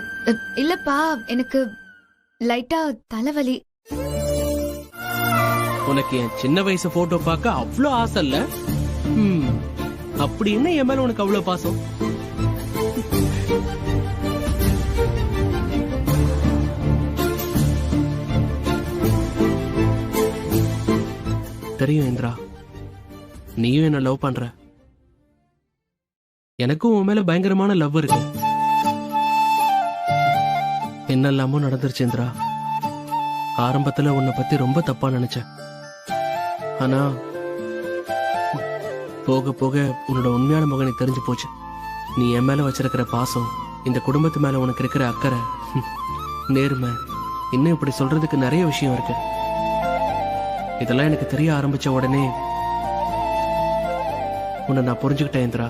இல்லப்பா, எனக்கு லைட்டா தலைவலி. உனக்கு என் சின்ன வயசு போட்டோ பார்க்க அவ்வளோ ஆசை இல்ல? அப்படி என்ன என் மேல உனக்கு அவ்வளவு பாசம்? தெரியும் இந்திரா, நீயும் என்ன லவ் பண்ற. எனக்கும் உன் மேல பயங்கரமான லவ் இருக்கு. என்னெல்லாமோ நடந்துருச்சு இந்திரா. ஆரம்பத்துல உன்னை பத்தி ரொம்ப தப்பா நினைச்சேன். ஆனா போக போக உன்னோட உண்மையான முகம் தெரிஞ்சு போச்சு. நீ என் மேல வச்சிருக்கிற பாசம், இந்த குடும்பத்து மேல உனக்கு இருக்கிற அக்கறை, நேர்மை, இன்னும் இப்படி சொல்றதுக்கு நிறைய விஷயம் இருக்கு. இதெல்லாம் எனக்கு தெரிய ஆரம்பிச்ச உடனே உன்னை நான் புரிஞ்சுக்கிட்டேன் இந்திரா.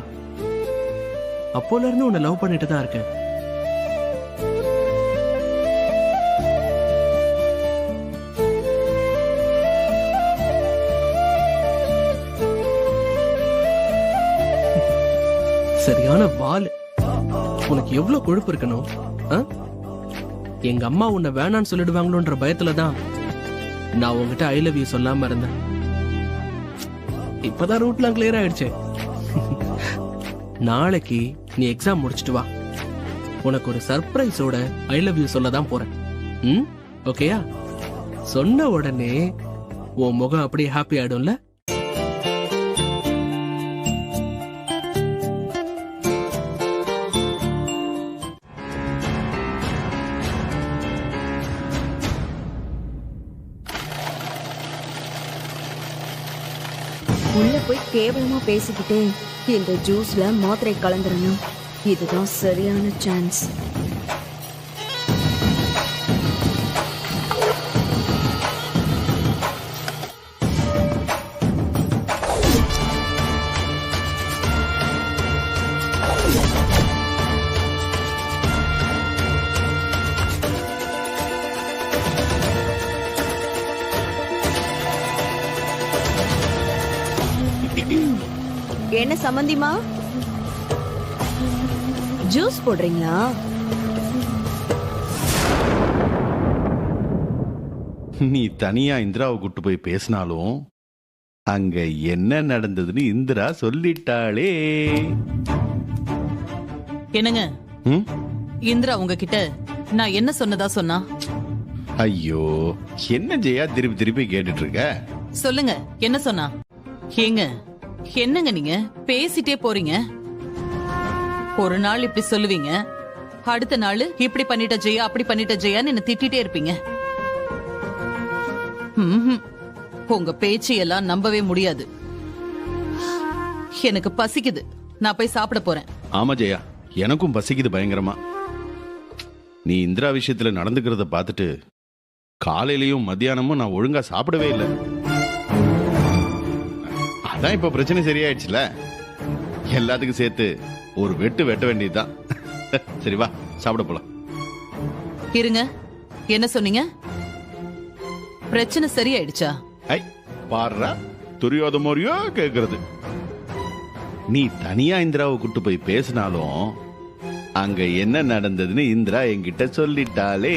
அப்போல இருந்து உன்னை லவ் பண்ணிட்டு தான் இருக்கேன். சரியான வால். உனக்கு எவ்வளவு கொழுப்பு இருக்கணும்? எங்க அம்மா உன்னை வேணான்னு சொல்லிடுவாங்களோன்ற பயத்துலதான் நான் உங்ககிட்ட ஐ லவ் யூ சொல்லாம இருந்தேன். இப்பதான் ரூட்லாம் கிளியர் ஆயிடுச்சு. நாளைக்கு நீ எக்ஸாம் முடிச்சிட்டு வா. உனக்கு ஒரு சர்ப்ரைஸோட ஐ லவ் யூ சொல்லதான் போறேன். ஓகேயா? சொன்ன உடனே உன் முகம் அப்படியே ஹாப்பி ஆயிடும்ல? உள்ள போய் கேவலமா பேசிக்கிட்டு இந்த ஜூஸ்ல மாத்திரை கலந்துடணும். இதுதான் சரியான சான்ஸ். என்ன சம்பந்திமா, ஜூஸ் போடுறீங்களா? நீ தனியா இந்திராவை கூட்டு போய் பேசினாலும் அங்க என்ன நடந்ததுன்னு இந்திரா சொல்லிட்டாளே. என்னங்க, இந்திரா உங்ககிட்ட நான் என்ன சொன்னதா சொன்னா? ஐயோ, என்ன ஜெயா திருப்பி திருப்பி கேட்டுட்டு இருக்க? சொல்லுங்க, என்ன சொன்னா? ஏங்க, என்னங்க நீங்க பேசிட்டே போறீங்க? ஒரு நாள் இப்படி சொல்லுவீங்க, அடுத்த நாள் இப்படி பண்ணிட்ட ஜெயா, அப்படி பண்ணிட்ட ஜெயான்னு என்ன திட்டிட்டே இருப்பீங்க. உங்க பேச்சு எல்லாம் நம்பவே முடியாது. எனக்கு பசிக்குது, நான் போய் சாப்பிட போறேன். ஆமா ஜெயா, எனக்கும் பசிக்குது பயங்கரமா. நீ இந்திரா விஷயத்துல நடந்துக்கிறத பார்த்துட்டு காலையிலயும் மத்தியானமும் நான் ஒழுங்கா சாப்பிடவே இல்லை. அதான் இப்ப பிரச்சனை சரியாயிடுச்சுல, எல்லாத்துக்கும் சேர்த்து ஒரு வெட்டு வெட்ட வேண்டியதுதான். சரி வா, சாப்பிட போலாம். இருங்க, என்ன சொன்னீங்க? பிரச்சனை சரியாயிடுச்சா? ஐ பாருடா, தெரியாத மாதிரியோ கேக்குறது. நீ தனியா இந்திராவை கூட்டு போய் பேசினாலும் அங்க என்ன நடந்ததுன்னு இந்திரா என்கிட்ட சொல்லிட்டாலே.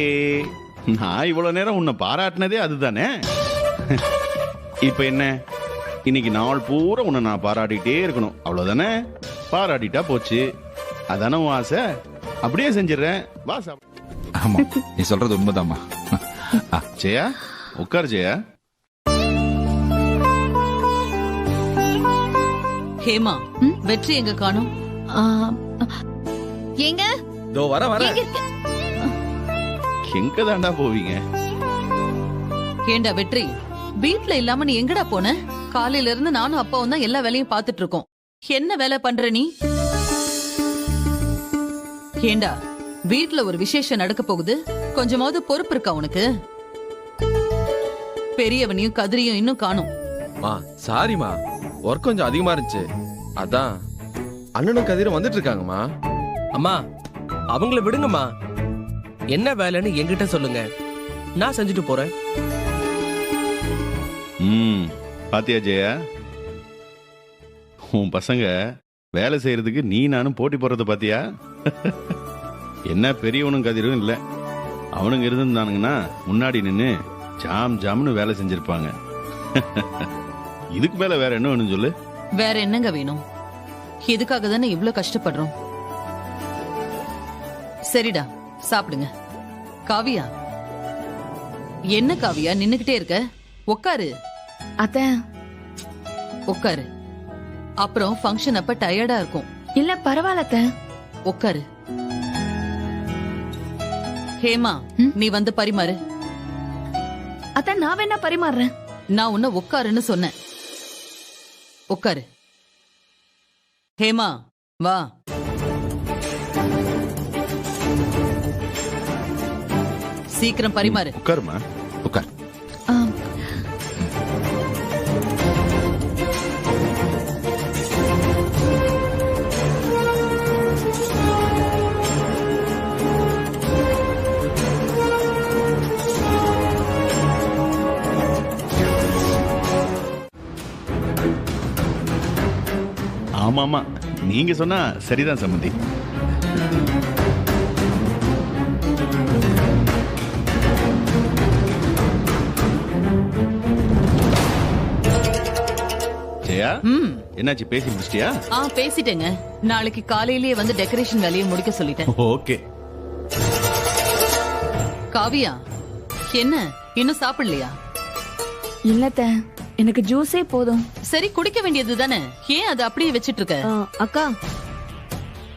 நான் இவ்வளவு நேரம் உன்னை பாராட்டினதே அதுதானே. இப்ப என்ன, இன்னைக்கு நாள் பூரா உன்னை நான் பாராட்டிட்டே இருக்கணும், அவ்வளவுதானே? பாராட்டிட்டா போச்சு, அதானே உன் ஆசை. அப்படியே செஞ்சிடறேன், வா சாப்பிடு. ஆமா, நீ சொல்றது உண்மைதாம்மா. ஜெயா, உட்கார் ஜெயா. ஹேமா, வெற்றி எங்க காணோம்? எங்க தோ வர எங்க தாண்டா போவீங்க? ஏண்டா வெற்றி, வீட்ல இல்லாம நீ எங்கடா போன? காலையில இருந்து நானும் அப்பாவும் தான் எல்லா வேலையும் பாத்துட்டு இருக்கோம். என்ன வேலை பண்ற நீ? ஏண்டா, வீட்ல ஒரு விசேஷம் நடக்க போகுது, கொஞ்சமாவது பொறுப்பு இருக்கா உனக்கு? பெரியவனையும் கதிரியும் இன்னும் காணும். சாரிமா, ஒர்க் கொஞ்சம் அதிகமா இருந்துச்சு, அதான். அண்ணனும் கதிரும் வந்துட்டு இருக்காங்கம்மா. அம்மா, அவங்கள விடுங்கம்மா. என்ன வேலைன்னு என்கிட்ட சொல்லுங்க, நான் செஞ்சுட்டு போறேன். பாத்தியா ஜெயா, உன் பசங்க வேலை செய்யறதுக்கு நீ நானும் போட்டி போடுறத பாத்தியா? என்ன பெரியவனும் கதிரும் இல்ல, அவனுங்க இருந்திருந்தானுங்கன்னா முன்னாடி நின்னு ஜாம் ஜாம்னு வேலை செஞ்சிருப்பாங்க. இதுக்கு மேல வேற என்ன வேணும் சொல்லு? வேற என்னங்க வேணும்? இதுக்காக தானே இவ்ளோ கஷ்டப்படுறோம். சரிடா, சாப்பிடுங்க. காவியா, என்ன காவியா நின்னுகிட்டே இருக்க? உட்காரு. அத்த, உட்காரு. அப்புறம் ஃபங்க்ஷன் அப்ப டயர்டா இருக்கும். இல்ல பரவாயில்ல அத்த. உட்காரு. ஹேமா, நீ வந்து பரிமாறு. அத்த, நான் வேணா பரிமாறுறேன். நான் உன்ன உட்காருன்னு சொன்னேன். உட்காரு. ஹேமா, வா. சீக்கிரம் பரிமாறு. உட்காருமா, உட்கார். ஆமாமா, நீங்க சொன்னா சரிதான் சம்பந்தி. ஜெயா, என்னாச்சு, பேசி முடிச்சிட்டியா? பேசிட்டேங்க. நாளைக்கு காலையிலேயே வந்து டெக்கரேஷன் வேலையை முடிக்க சொல்லிட்டேன். ஓகே. காவியா, என்ன இன்னும் சாப்பிடலையா? இல்லத்த, எனக்கு ஜூஸே போதும். சரி, குடிக்க வேண்டியது தானே, ஏன் அதை அப்படியே வச்சிட்டு இருக்க? அக்கா,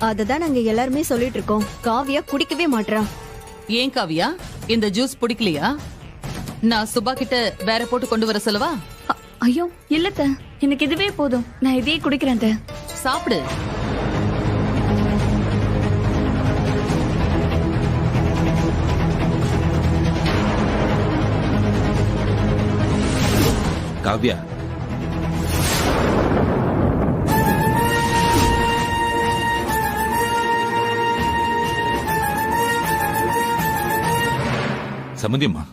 அததான் நாங்க எல்லாருமே சொல்லிட்டு இருக்கோம். காவியா குடிக்கவே மாட்றா. ஏன் காவியா, இந்த ஜூஸ் பிடிக்கலையா? நான் சுபா கிட்ட வேற போட்டு கொண்டு வர சொல்லவா? ஐயோ இல்லத்த, எனக்கு இதுவே போதும். நான் இதையே குடிக்கிறேன். சாப்பிடு. காவ்யா, சம்பந்தியம்மா,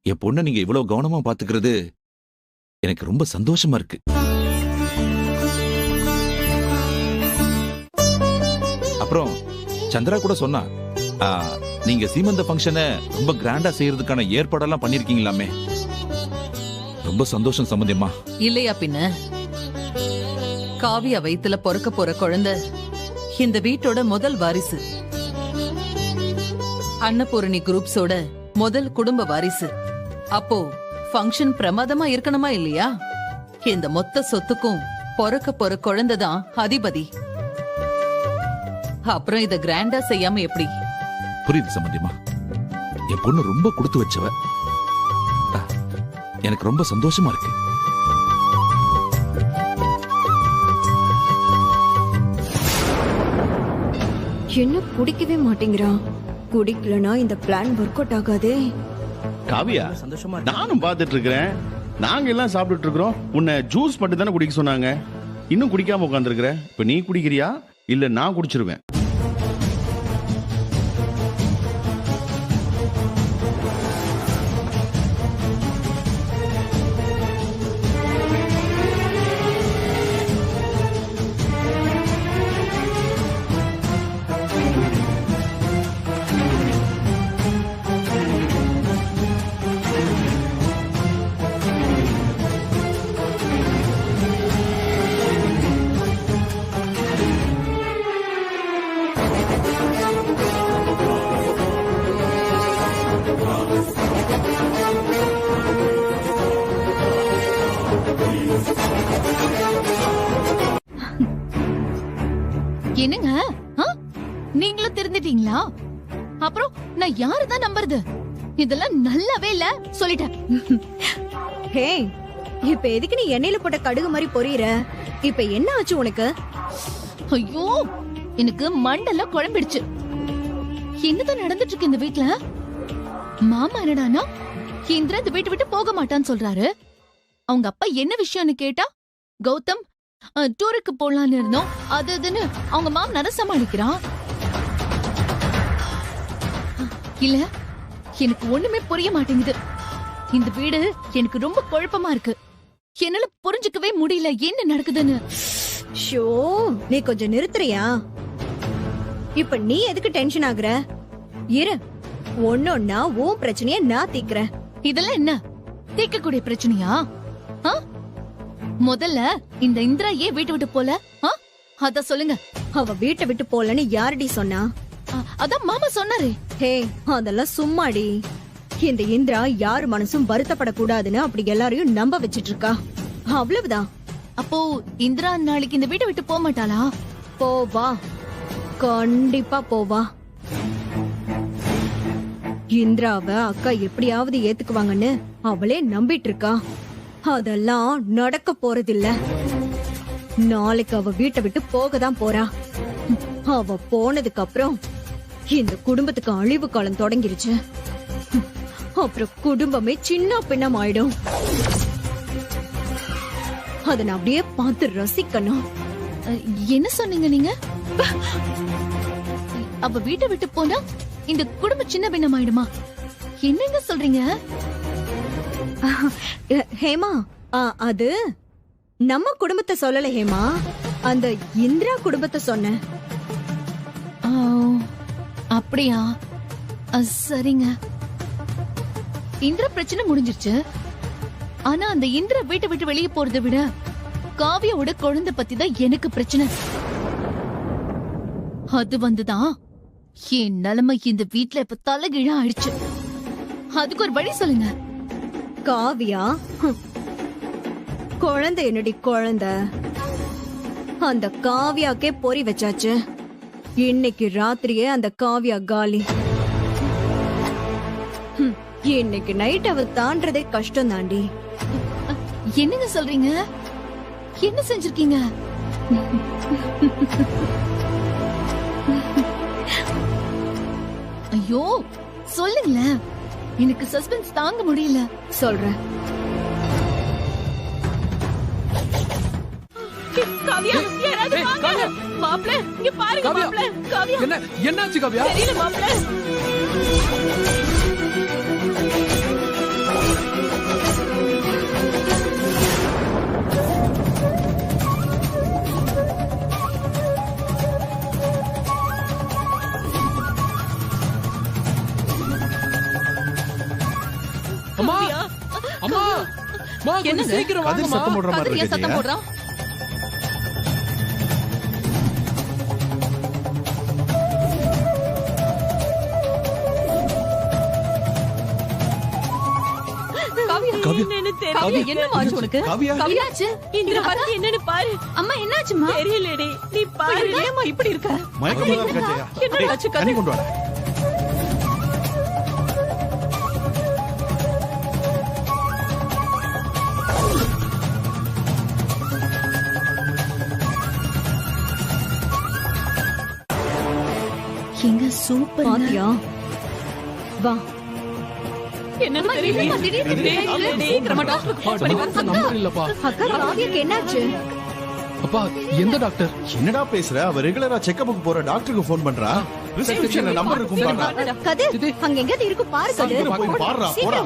என் பொண்ணை நீங்க இவ்வளவு கவனமா பாத்துக்கிறது எனக்கு ரொம்ப சந்தோஷமா இருக்கு. அப்புறம் சந்திரா கூட சொன்னா, நீங்க சீமந்த ஃபங்க்ஷனை ரொம்ப கிராண்டா செய்யறதுக்கான ஏற்பாடெல்லாம் பண்ணிருக்கீங்களாமே. ரொம்ப சந்தோஷம் சம்பந்தியம்மா. இல்லையா பின்ன, காவியா வயித்துல பிறக்க போற குழந்தை இந்த வீட்டோட முதல் வாரிசு, அன்னபூரணி குரூப்ஸோட முதல் குடும்ப வாரிசு. அப்போ ஃபங்க்ஷன் பிரமாதமா இருக்கணுமா இல்லையா? இந்த மொத்த சொத்துக்கும் பொறக்க போற குழந்தைதான் அதிபதி. அப்புறம் இத கிராண்டா செய்யாம எப்படி? புரியுது சம்பந்தியம்மா. என் பொண்ணு ரொம்ப கொடுத்து வச்சவ. எனக்கு ரொம்ப சந்தோஷமா இருக்கு. என்ன குடிக்கவே மாட்டேங்கிறான். குடிக்கலனா இந்த பிளான் ஒர்க் அவுட் ஆகாதே. காவியா, நானும் பார்த்துட்டு இருக்கிறேன். நாங்க எல்லாம் சாப்பிட்டுட்டு இருக்கிறோம். உன்னை ஜூஸ் மட்டும் தானே குடிக்க சொன்னாங்க. இன்னும் குடிக்காம உட்காந்துருக்கிற. இப்ப நீ குடிக்கிறியா இல்ல நான் குடிச்சிருவேன்? என்னங்க, நீங்களும் திருந்துட்டீங்களா? அப்புறம் நான் யாருதான் நம்புறது? இதெல்லாம் நல்லாவே இல்ல, சொல்லிட்டேன். ஹே, இப்ப எதுக்கு நீ எண்ணெயில போட்ட கடுகு மாதிரி பொரியுற? இப்ப என்ன ஆச்சு உனக்கு? ஐயோ, எனக்கு மண்டல குழம்பிடுச்சு. என்னதான் நடந்துட்டு இருக்கு இந்த வீட்ல? மாமா என்னடானா இந்திரா இந்த வீட்டை விட்டு போக மாட்டான்னு சொல்றாரு. அவங்க அப்பா என்ன விஷயம்னு கேட்டா, கௌதம் டூருக்கு போலான்னு இருந்தோம், அது இதுன்னு அவங்க மாமனார சமாளிக்கிறான். இல்ல, எனக்கு ஒண்ணுமே புரிய மாட்டேங்குது. இந்த வீடு எனக்கு ரொம்ப குழப்பமா இருக்கு. என்னால புரிஞ்சுக்கவே முடியல என்ன நடக்குதுன்னு. ஷோ, நீ கொஞ்சம் நிறுத்துறியா? இப்ப நீ எதுக்கு டென்ஷன் ஆகுற? இரு, ஒன்னொன்னா உன் பிரச்சனைய நான் தீக்குறேன். இதெல்லாம் என்ன தீர்க்கக்கூடிய பிரச்சனையா? முதல்ல இந்த இந்திரா ஏன் வீட்டை விட்டு போல? அத சொல்லுங்க. அவ வீட்டை விட்டு போலன்னு யாரடி சொன்னா? அதான் மாமா சொன்னாரு. ஹே, அதெல்லாம் சும்மாடி. இந்த இந்திரா யாரு மனசும் வருத்தப்படக்கூடாதுன்னு அப்படி எல்லாரையும் நம்ப வச்சிட்டு இருக்கா. அவ்வளவுதான். அப்போ இந்திரா நாளைக்கு இந்த வீட்டை விட்டு போக மாட்டாளா? போவா, கண்டிப்பா போவா. இந்திராவ அக்கா எப்படியாவது ஏத்துக்குவாங்கன்னு அவளே நம்பிட்டு இருக்கா. அதெல்லாம் நடக்க போறதில்ல. நாளைக்கு அவ வீட்டை விட்டு போகதான் போறா. அவ போனதுக்கு அப்புறம் இந்த குடும்பத்துக்கு அழிவு காலம் தொடங்கிருச்சு. அப்புறம் குடும்பமே சின்ன பின்னம் ஆயிடும். அத நான் அப்படியே பார்த்து ரசிக்கணும். என்ன சொன்னீங்க நீங்க? அவ வீட்டை விட்டு போனா இந்த குடும்பம் சின்ன பின்னம் ஆயிடுமா? என்னங்க சொல்றீங்க? ஹேமா, அது நம்ம குடும்பத்தை சொல்லல ஹேமா, அந்த இந்திரா குடும்பத்தை சொன்ன. அப்படியா? சரிங்க. இந்திரா பிரச்சனை முடிஞ்சிருச்சு. ஆனா அந்த இந்திரா வீட்டை விட்டு வெளியே போறதை விட காவியோட குழந்தை பத்தி தான் எனக்கு பிரச்சனை. அது வந்துதான் என் நிலைமை இந்த வீட்டுல இப்ப தலைகீழா ஆயிடுச்சு. அதுக்கு ஒரு வழி சொல்லுங்க. காவியா, குழந்தை என்னடி குழந்தை? அந்த காவியாக்கே பொறி வச்சாச்சு. இன்னைக்கு ராத்திரியே அந்த காவியா காலி. இன்னைக்கு நைட் அவ தாண்டதே கஷ்டம் தாண்டி. என்னங்க சொல்றீங்க? என்ன செஞ்சிருக்கீங்க? ஐயோ, சொல்லுங்களேன். எனக்கு சஸ்பென்ஸ் தாங்க முடியல. சொல்றேன். காவியா, யாராவது வாங்க. மாப்ள, இங்க பாருங்க மாப்ள. காவியா, என்னாச்சு காவியா? தெரியல மாப்ள. அம்மா, அம்மா, என்ன சீக்கிரம் வாங்க. சத்தம் போடுற மாதிரி சத்தம் போடுறான். காவியா, என்னம்மா ஆச்சு உனக்கு? காவியா? காவியாச்சு? இந்திரா வந்து என்னன்னு பாரு. அம்மா என்னாச்சுமா? தெரியலடி, நீ பாரு. ஏம்மா இப்படி இருக்க? மயக்கமா தான் இருக்கா ஜெயா? என்ன டேய், ஆச்சு? தண்ணி கொண்டு வா. எங்க சூப்பர் பாத்தியா? வா. என்னன்னு தெரியல. நம்ம டாக்டருக்கு கால் பண்ணி வர சொன்னா. நம்பர் இல்லப்பா. அக்கா காவியாக்கு என்னாச்சு? அப்பா எந்த டாக்டர்? என்னடா பேசுற? அவ ரெகுலரா செக்கப்புக்கு போற டாக்டருக்கு ஃபோன் பண்றா. ரிசப்ஷன்ல நம்பர் இருக்கும் பாருடா. கதிர், அங்க எங்கயாவது இருக்கு பாரு கதிர். சீக்கிரம் போய் பாருடா, போடா.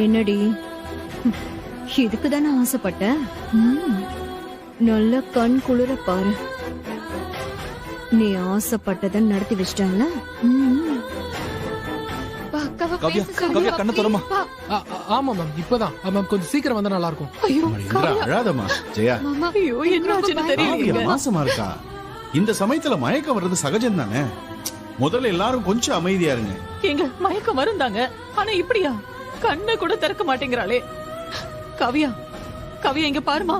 என்னடி இதுக்கு தானே ஆசைப்பட்ட? நல்ல கண் குளிர பாரு. நீ ஆசைப்பட்டதை நடத்தி வச்சிட்டான்ல. காவியா, காவியா கண்ண தரமா. ஆமா மேம், இப்பதான் மேம், கொஞ்சம் சீக்கிரம் வந்தா நல்லா இருக்கும். ஐயோ அழாதம்மா ஜெயா. ஐயோ என்ன ஆச்சுன்னு காவியா தெரியல. மாசமா இருக்கா. இந்த சமயத்துல மயக்கம் வர்றது சகஜம் தானே. முதல்ல எல்லாரும் கொஞ்சம் அமைதியா இருங்க. எங்க மயக்கம் வருந்தாங்க, ஆனா இப்படியா? கண்ணை கூட திறக்க மாட்டேங்கிறாளே. காவியா, காவியா இங்க பாருமா.